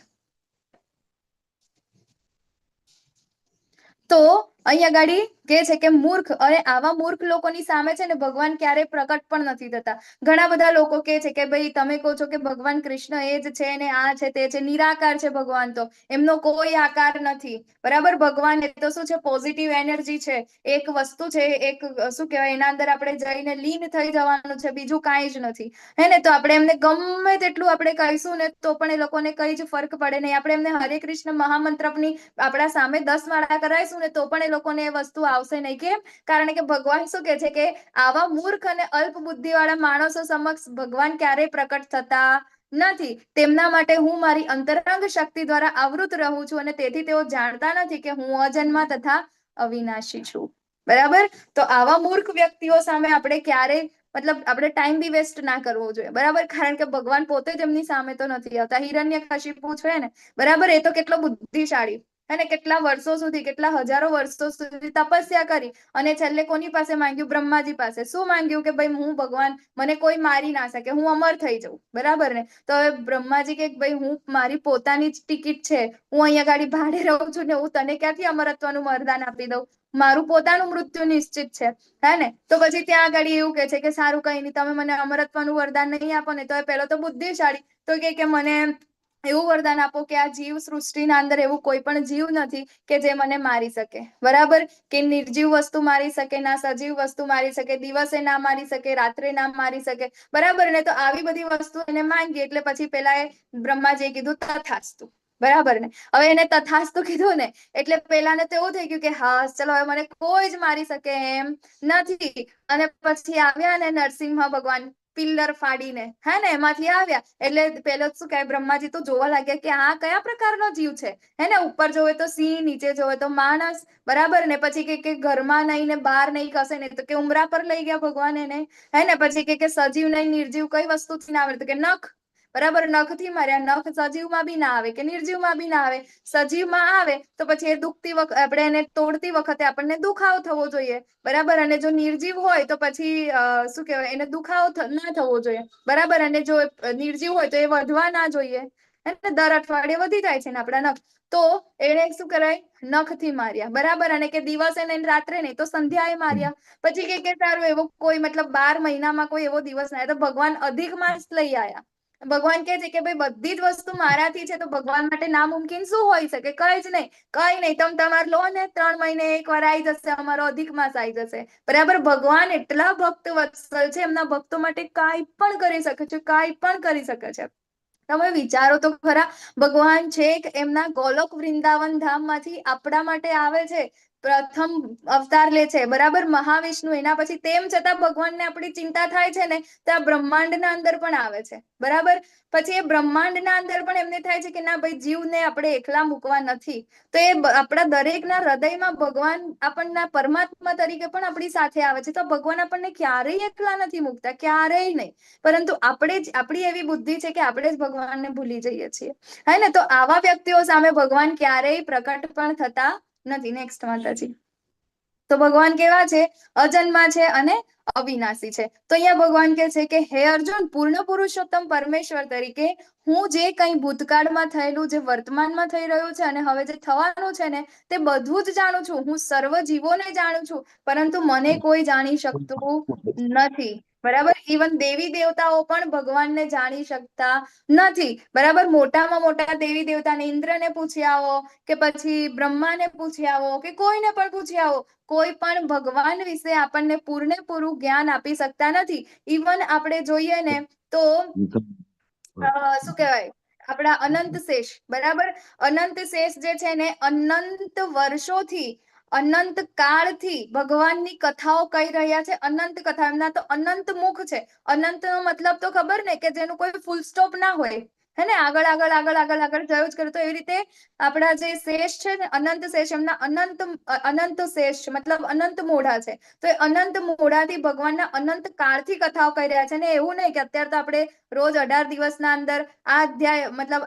તો અહીંયા ગાડી કે છે કે મૂર્ખ, અને આવા મૂર્ખ લોકોની સામે છે ને ભગવાન ક્યારેય પ્રકટ પણ નથી થતા. ઘણા બધા લોકો કે છે કે ભાઈ તમે કહો છો કે ભગવાન કૃષ્ણ એ જ છે ને આ છે તે છે, નિરાકાર છે ભગવાન, તો એમનો કોઈ આકાર નથી. બરાબર, ભગવાન એ તો શું છે, પોઝિટિવ એનર્જી છે, એક વસ્તુ છે, એક શું કહેવાય એના અંદર આપણે જઈને લીન થઈ જવાનું છે, બીજું કાંઈ જ નથી. હે ને, તો આપણે એમને ગમે તેટલું આપણે કહીશું ને તો પણ એ લોકોને કઈ જ ફરક પડે નહીં. આપણે એમને હરે કૃષ્ણ મહામંત્રની આપણા સામે 10 માળા કરાવીશું ને તો પણ એ લોકોને એ વસ્તુ આવશે નહીં. કેમ? કારણ કે ભગવાન શું કહે છે કે આવા મૂર્ખ અને અલ્પ બુદ્ધિ વાળા માણસો સમક્ષ ભગવાન ક્યારેય પ્રકટ થતા નથી. તેમના માટે હું મારી અંતરંગ શક્તિ દ્વારા આવૃત રહું છું, અને તેથી તેઓ જાણતા નથી કે હું અજન્મા તથા અવિનાશી છું. બરાબર, તો આવા મૂર્ખ વ્યક્તિઓ સામે આપણે ક્યારેય મતલબ આપણે ટાઈમ બી વેસ્ટ ના કરવો જોઈએ. બરાબર, કારણ કે ભગવાન પોતે જ એમની સામે તો નથી આવતા. હિરણ્યકશિપુ છે ને, બરાબર, એ તો કેટલો બુદ્ધિશાળી, અને કેટલા વર્ષો સુધી, કેટલા હજારો વર્ષો સુધી તપસ્યા કરી, અને છેલ્લે કોની પાસે માંગ્યું? બ્રહ્માજી પાસે. શું માંગ્યું? કે ભાઈ હું ભગવાન, મને કોઈ મારી ના શકે, હું અમર થઈ જાઉં. બરાબર ને? તો હવે બ્રહ્માજી કે ભાઈ હું, મારી પોતાની જ ટિકિટ છે, હું અહીંયા ગાડી ભાડે રહું છું ને હું તને ક્યાંથી અમરત્વનું વરદાન આપી દઉં? મારું પોતાનું મૃત્યુ નિશ્ચિત છે. હે ને? તો પછી ત્યાં આગળ એવું કે છે કે સારું, કઈ નહીં, તમે મને અમરત્વનું વરદાન નહીં આપો ને તો પેલો તો બુદ્ધિશાળી તો કે મને એવું વરદાન આપો કે આ જીવ સૃષ્ટિના અંદર એવું કોઈ પણ જીવ નથી કે જે મને મારી શકે. બરાબર, કે નિર્જીવ વસ્તુ મારી શકે, ના સજીવ વસ્તુ મારી શકે, દિવસે ના મારી શકે, રાત્રે ના મારી શકે. બરાબર ને? તો આવી બધી વસ્તુ એને માંગી એટલે પછી પેલા બ્રહ્માજીએ કીધું તથાસ્તુ. બરાબર ને? હવે એને તથાસ્તુ કીધું ને એટલે પેલાને તો એવું થઈ ગયું કે હા ચલો હવે મને કોઈ જ મારી શકે એમ નથી. અને પછી આવ્યા ને નરસિંહ ભગવાન પિલ્લર ફાડીને, હે ને, એમાંથી આવ્યા એટલે પેલો શું કહે, બ્રહ્માજી તો જોવા લાગ્યા કે આ કયા પ્રકારનો જીવ છે. હે ને, ઉપર જોવે તો સિંહ, નીચે જોવે તો માણસ. બરાબર ને? પછી કે ઘરમાં નહીં ને બહાર નહીં કશે નહીં, તો કે ઉમરા પર લઈ ગયા ભગવાન એને. હે ને? પછી કે સજીવ નહીં નિર્જીવ કઈ વસ્તુથી ના આવે, તો કે નખ. બરાબર, નખથી માર્યા. નખ સજીવમાં બી ના આવે કે નિર્જીવમાં બી ના આવે. સજીવમાં આવે તો પછી એ દુખતી વખતે, આપણે એને તોડતી વખતે આપણને દુખાવો થવો જોઈએ. બરાબર, અને જો નિર્જીવ હોય તો પછી શું કહેવાય, એને દુખાવો ના થવો જોઈએ. બરાબર, અને જો નિર્જીવ હોય તો એ વધવા ના જોઈએ. દર અઠવાડિયે વધી જાય છે ને આપણા નખ, તો એને શું કરાય, નખથી માર્યા. બરાબર, અને કે દિવસે નહીં રાત્રે નહીં તો સંધ્યાએ માર્યા. પછી કે સારું એવો કોઈ મતલબ 12 મહિનામાં કોઈ એવો દિવસ ના, તો ભગવાન અધિક માસ લઈ આયા. ભગવાન કહે છે કે ભાઈ બધી જ વસ્તુ મારાથી છે, તો ભગવાન માટે નામુમકિન શું હોઈ શકે? કઈ જ નહીં. કઈ નહીં, તમે તમારે લો ને 3 મહિને એકવાર આવી જશે, અમારો અધિક માસ આવી જશે. બરાબર, ભગવાન એટલા ભક્ત વત્સલ છે, એમના ભક્તો માટે કાંઈ પણ કરી શકે છે, કાંઈ પણ કરી શકે છે. તમે વિચારો તો ખરા, ભગવાન છેક એમના ગોલોક વૃંદાવન ધામમાંથી આપણા માટે આવે છે, પ્રથમ અવતાર લે છે. બરાબર, મહાવિષ્ણુ. એના પછી તેમ છતાં ભગવાનને આપણી ચિંતા થાય છે ને તો આ બ્રહ્માંડના અંદર પણ આવે છે. બરાબર, પછી એ બ્રહ્માંડના અંદર પણ એમને થાય છે કે ના ભાઈ, જીવને આપણે એકલા મૂકવા નથી. તો એ આપણા દરેકના હૃદયમાં ભગવાન આપણના પરમાત્મા તરીકે પણ આપણી સાથે આવે છે. તો ભગવાન આપણને ક્યારેય એકલા નથી મૂકતા, ક્યારેય નહીં. પરંતુ આપણી એવી બુદ્ધિ છે કે આપણે જ ભગવાનને ભૂલી જઈએ છીએ. હે ને? તો આવા વ્યક્તિઓ સામે ભગવાન ક્યારેય પ્રકટ પણ થતા નથી. નેક્સ્ટ માતાજી. તો ભગવાન કેવા છે? અજન્મા છે અને અવિનાશી છે. તો અહીંયા ભગવાન કહે છે કે હે અર્જુન, પૂર્ણ પુરુષોત્તમ પરમેશ્વર તરીકે હું જે કંઈ ભૂતકાળમાં થયેલું, જે વર્તમાનમાં થઈ રહ્યું છે અને હવે જે થવાનું છે ને તે બધું જ જાણું છું. હું સર્વ જીવોને જાણું છું, પરંતુ મને કોઈ જાણી શકતું નથી. બરાબર, ઇવન દેવી દેવતાઓ પણ ભગવાનને જાણી શકતા નથી. બરાબર, મોટામાં મોટા દેવી દેવતાને ઇન્દ્રને પૂછી આવો કે પછી બ્રહ્માને પૂછી આવો કે કોઈને પણ પૂછી આવો, કોઈ પણ ભગવાન વિશે આપણને પૂર્ણપૂરું જ્ઞાન આપી શકતા નથી. ઇવન આપણે જોઈએ ને તો શું કહેવાય, આપણા અનંત શેષ. બરાબર, અનંત શેષ જે છે ને અનંત વર્ષોથી, અનંત કાળથી ભગવાનની કથાઓ કહી રહ્યા છે. અનંત કથા, એમના તો અનંત મુખ છે. અનંત નો મતલબ તો ખબર ને, કે જેનું કોઈ ફૂલ સ્ટોપ ના હોય. હે ને? આગળ આગળ આગળ આગળ આગળ જયું જ કરે. તો એવી રીતે આપણા જે શેષ છે ને, અનંત શેષ, એમના અનંત શેષ મતલબ અનંત મોઢા છે. તો એ અનંત મોઢાથી ભગવાનના અનંત કાળથી કથાઓ કહી રહ્યા છે. ને એવું નહીં કે અત્યારે તો આપણે રોજ 18 દિવસના અંદર આ અધ્યાય મતલબ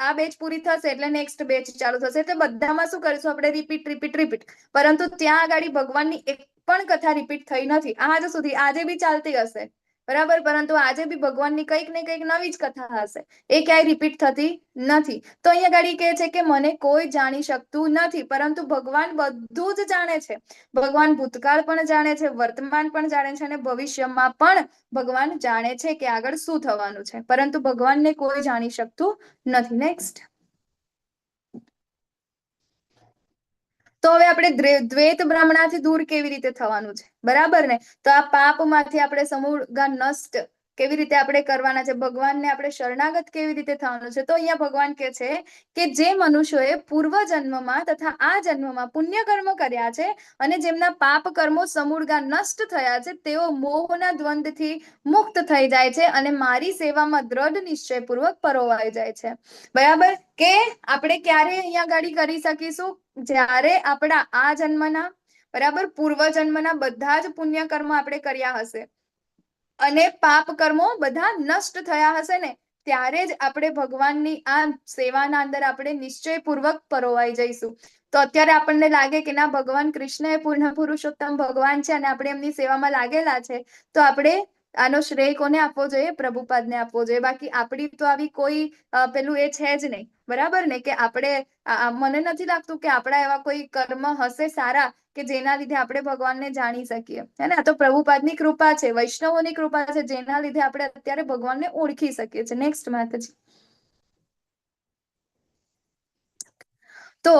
આ બેચ પૂરી થશે એટલે નેક્સ્ટ બેચ ચાલુ થશે, એટલે બધામાં શું કરીશું આપણે? રિપીટ. પરંતુ ત્યાં આગળ ભગવાનની એક પણ કથા રિપીટ થઈ નથી આજ સુધી. આજે બી ચાલતી હશે. બરાબર, પરંતુ આજે બી ભગવાનની કંઈક ને કંઈક નવી જ કથા હશે, એ ક્યાંય રિપીટ થતી નથી. તો અહીંયા ગાડી કહે છે કે મને કોઈ જાણી શકતું નથી, પરંતુ ભગવાન બધું જ જાણે છે. ભગવાન ભૂતકાળ પણ જાણે છે, વર્તમાન પણ જાણે છે, અને ભવિષ્યમાં પણ ભગવાન જાણે છે કે આગળ શું થવાનું છે, પરંતુ ભગવાનને કોઈ જાણી શકતું નથી. નેક્સ્ટ. તો હવે આપણે દ્વૈત બ્રહ્મણાથી દૂર કેવી રીતે થવાનું છે, બરાબર ને? તો આ પાપમાંથી આપણે સમૂળગા નષ્ટ કેવી રીતે આપણે કરવાના છે, ભગવાનને આપણે શરણાગત કેવી રીતે થવાનું છે? તો અહીંયા ભગવાન કહે છે કે જે મનુષ્યોએ પૂર્વ જન્મમાં તથા આ જન્મમાં પુણ્ય કર્મ કર્યા છે અને જેમના પાપ કર્મો સમૂળગા નષ્ટ થયા છે, તેઓ મોહના દ્વંદથી મુક્ત થઈ જાય છે અને મારી સેવામાં દ્રઢ નિશ્ચયપૂર્વક પરોવાઈ જાય છે. બરાબર, કે આપણે ક્યારે અહીંયા ગાડી કરી શકીશું? જ્યારે આપણા આ જન્મના, બરાબર, પૂર્વ જન્મના બધા જ પુણ્ય કર્મ આપણે કર્યા હશે અને પાપ કર્મો બધા નષ્ટ થયા હશે ને, ત્યારે જ આપણે ભગવાનની આ સેવાના અંદર આપણે નિશ્ચયપૂર્વક પરોવાઈ જઈશું. તો અત્યારે આપણને લાગે કે ના, ભગવાન કૃષ્ણ એ પૂર્ણ પુરુષોત્તમ ભગવાન છે અને આપણે એમની સેવામાં લાગેલા છે, તો આપણે આનો શ્રેય કોને આપવો જોઈએ? પ્રભુપાદને આપવો જોઈએ. બાકી આપણી તો આવી કોઈ પેલું એ છે જ નહીં, બરાબર ને? કે આપણે, મને નથી લાગતું કે આપણા એવા કોઈ કર્મ હશે સારા કે જેના લીધે આપણે ભગવાનને જાણી શકીએ, હે ને? આ તો પ્રભુપાદની કૃપા છે, વૈષ્ણવોની કૃપા છે, જેના લીધે આપણે અત્યારે ભગવાનને ઓળખી શકીએ છીએ. નેક્સ્ટ માતાજી. તો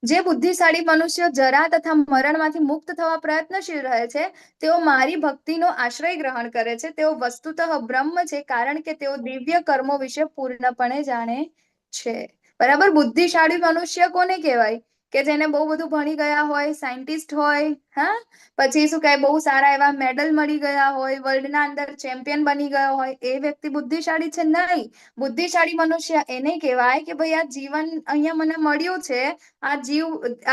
જે બુદ્ધિશાળી મનુષ્ય જરા તથા મરણમાંથી મુક્ત થવા પ્રયત્નશીલ રહે છે, તેઓ મારી ભક્તિનો આશ્રય ગ્રહણ કરે છે. તેઓ વસ્તુતઃ બ્રહ્મ છે, કારણ કે તેઓ દિવ્ય કર્મો વિશે પૂર્ણપણે જાણે છે. બરાબર, બુદ્ધિશાળી મનુષ્ય કોને કહેવાય? કે જેને બહુ બધું ભણી ગયા હોય, સાયન્ટિસ્ટ હોય, હા, પછી શું કહે, બહુ સારા એવા મેડલ મળી ગયા હોય, વર્લ્ડના અંદર ચેમ્પિયન બની ગયો હોય, એ વ્યક્તિ બુદ્ધિશાળી છે? નહીં. બુદ્ધિશાળી મનુષ્ય એને કહેવાય કે ભાઈ આ જીવન અહીંયા મને મળ્યું છે,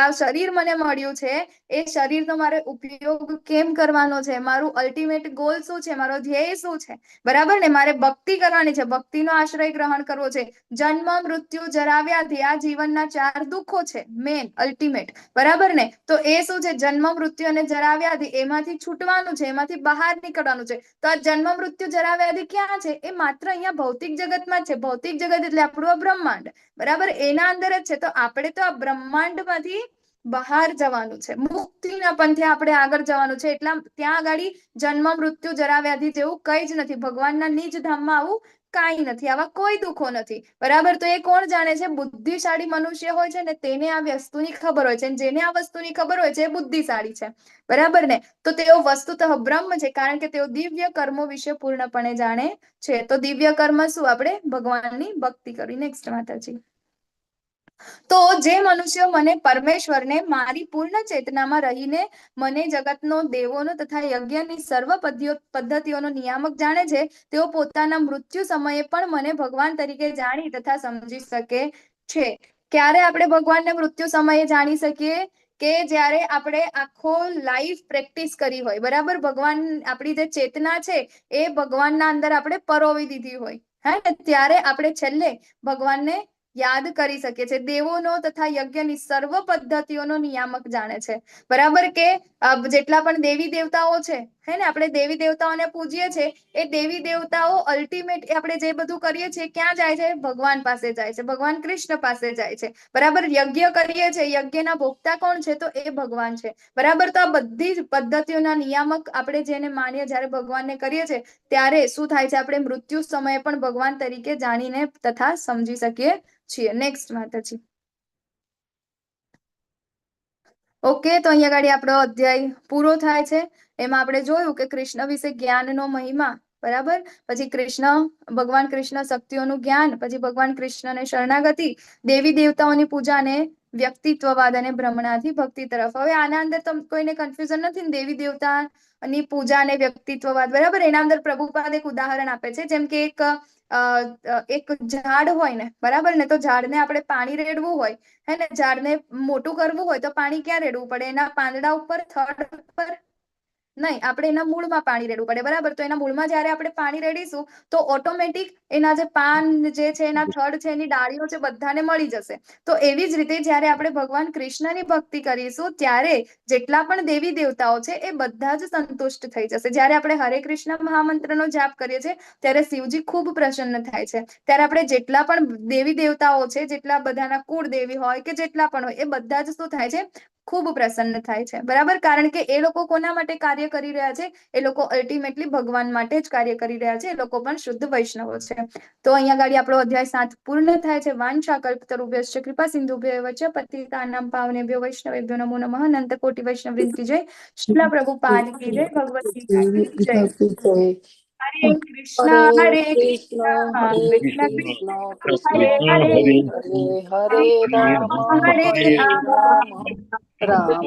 આ શરીર મને મળ્યું છે, એ શરીરનો મારે ઉપયોગ કેમ કરવાનો છે, મારું અલ્ટિમેટ ગોલ શું છે, મારો ધ્યેય શું છે, બરાબર ને? મારે ભક્તિ કરવાની છે, ભક્તિનો આશ્રય ગ્રહણ કરવો છે. જન્મ, મૃત્યુ, જરા, વ્યાધિ, આ જીવનના 4 દુઃખો છે, મેન અલ્ટિમેટ, બરાબર ને? તો એ શું છે? જન્મ, મૃત્યુ અને જરા, વ્યાધિ, એમાંથી છૂટવાનું છે, એમાંથી બહાર નીકળવાનું છે. તો આ જન્મ, મૃત્યુ, જરા, વ્યાધિ ક્યાં છે? એ માત્ર અહીંયા ભૌતિક જગતમાં છે. ભૌતિક જગત એટલે આપણું આ બ્રહ્માંડ, બરાબર, એના અંદર જ છે. તો આપણે તો આ બ્રહ્માંડમાંથી બહાર જવાનું છે, મુક્તિના પંથે આપણે આગળ જવાનું છે. એટલા ત્યાં આગળ જન્મ, મૃત્યુ, જરા, વ્યાધિ જેવું કઈ જ નથી. ભગવાનના નિજ ધામમાં આવું કાંઈ નથી, આવા કોઈ દુઃખો નથી, બરાબર? તો એ કોણ જાણે છે? બુદ્ધિશાળી મનુષ્ય હોય છે ને, તેને આ વસ્તુની ખબર હોય છે. જેને આ વસ્તુની ખબર હોય છે એ બુદ્ધિશાળી છે, બરાબર ને? તો તેઓ વસ્તુતઃ બ્રહ્મ છે, કારણ કે તેઓ દિવ્ય કર્મો વિશે પૂર્ણપણે જાણે છે. તો દિવ્ય કર્મ શું? આપણે ભગવાનની ભક્તિ કરી. નેક્સ્ટ માતાજી. તો જે મનુષ્યો મને પરમેશ્વરને મારી પૂર્ણ ચેતનામાં રહીને મને જગતનો, દેવોનો તથા યજ્ઞની સર્વ પદ્ધતિઓનો નિયામક જાણે છે, તેઓ પોતાના મૃત્યુ સમયે પણ મને ભગવાન તરીકે જાણી તથા સમજી શકે છે. ક્યારે આપણે ભગવાનને મૃત્યુ સમયે જાણી શકીએ? કે જ્યારે આપણે આખો લાઈફ પ્રેક્ટિસ કરી હોય, બરાબર, ભગવાન, આપણી જે ચેતના છે એ ભગવાનના અંદર આપણે પરોવી દીધી હોય, હે ને? ત્યારે આપણે છેલ્લે ભગવાનને યાદ કરી શકીએ છીએ. દેવોનો તથા યજ્ઞની સર્વ પદ્ધતિઓનો નિયામક જાણે છે, બરાબર? કે જેટલા પણ દેવી દેવતાઓ છે, હે ને, આપણે દેવી દેવતાઓને પૂજીએ છીએ, એ દેવી દેવતાઓ અલ્ટિમેટ આપણે જે બધું કરીએ છીએ ક્યાં જાય છે? ભગવાન પાસે જાય છે, ભગવાન કૃષ્ણ પાસે જાય છે, બરાબર? યજ્ઞ કરીએ છીએ, યજ્ઞના ભોગતા કોણ છે? તો એ ભગવાન છે, બરાબર? તો આ બધી જ પદ્ધતિઓના નિયામક આપણે જેને માનીએ, જ્યારે ભગવાનને કરીએ છીએ, ત્યારે શું થાય છે? આપણે મૃત્યુ સમયે પણ ભગવાન તરીકે જાણીને તથા સમજી શકીએ છીએ. નેક્સ્ટ માતાજી. ઓકે, તો અહીંયા ગાડી આપણો અધ્યાય પૂરો થાય છે. એમાં આપણે જોયું કે કૃષ્ણ વિશે જ્ઞાનનો મહિમા, બરાબર? પછી ભગવાન કૃષ્ણ શક્તિઓનું જ્ઞાન, પછી ભગવાન કૃષ્ણને શરણાગતિ, દેવી દેવતાઓની પૂજા અને વ્યક્તિત્વવાદ અને ભ્રમણાથી ભક્તિ તરફ. હવે આના અંદર કોઈને કન્ફ્યુઝન નથી ને? દેવી દેવતાની પૂજા અને વ્યક્તિત્વવાદ, બરાબર? એના અંદર પ્રભુપાદ એક ઉદાહરણ આપે છે, જેમ કે એક ઝાડ હોય ને, બરાબર ને? તો ઝાડને આપણે પાણી રેડવું હોય, હે ને, ઝાડને મોટું કરવું હોય તો પાણી ક્યાં રેડવું પડે? એના પાંદડા ઉપર, થડ પર, નહીં, આપણે એના મૂળમાં પાણી રેડવું પડે, બરાબર? તો એના મૂળમાં જ્યારે આપણે પાણી રેડીશું તો ઓટોમેટિક એના જે પાન જે છે, એના થડ છે, એની ડાળીઓ છે, બધાને મળી જશે. તો એવી જ રીતે જ્યારે આપણે ભગવાન કૃષ્ણની ભક્તિ કરીશું ત્યારે જેટલા પણ દેવી દેવતાઓ છે એ બધા જ સંતુષ્ટ થઈ જશે. જ્યારે આપણે હરે કૃષ્ણ મહામંત્રનો જાપ કરીએ છીએ ત્યારે શિવજી ખૂબ પ્રસન્ન થાય છે. ત્યારે આપણે જેટલા પણ દેવી દેવતાઓ છે, જેટલા બધાના કુળ દેવી હોય કે જેટલા પણ હોય, એ બધા જ શું થાય છે? ખૂબ પ્રસન્ન થાય છે, બરાબર? કારણ કે એ લોકો કોના માટે કાર્ય કરી રહ્યા છે? એ લોકો અલ્ટિમેટલી ભગવાન માટે જ કાર્ય કરી રહ્યા છે. એ લોકો પણ શુદ્ધ વૈષ્ણવો છે. તો અહીંયા આગળ આપણો અધ્યાય 7 પૂર્ણ થાય છે. વાંછા કલ્પતરુભ્યશ્ચ કૃપા સિંધુભ્યઃ એવ ચ પતિતાનાં પાવનેભ્યો વૈષ્ણવેભ્યો નમો નમઃ. અનંત કોટિ વૈષ્ણવ વૃંદ કી જય. શ્રીલ પ્રભુપાદ કી જય. ભગવદ ગીતા કી જય. હરે કૃષ્ણ હરે કૃષ્ણ કૃષ્ણ કૃષ્ણ હરે હરે હરે હરે રામ હરે રામ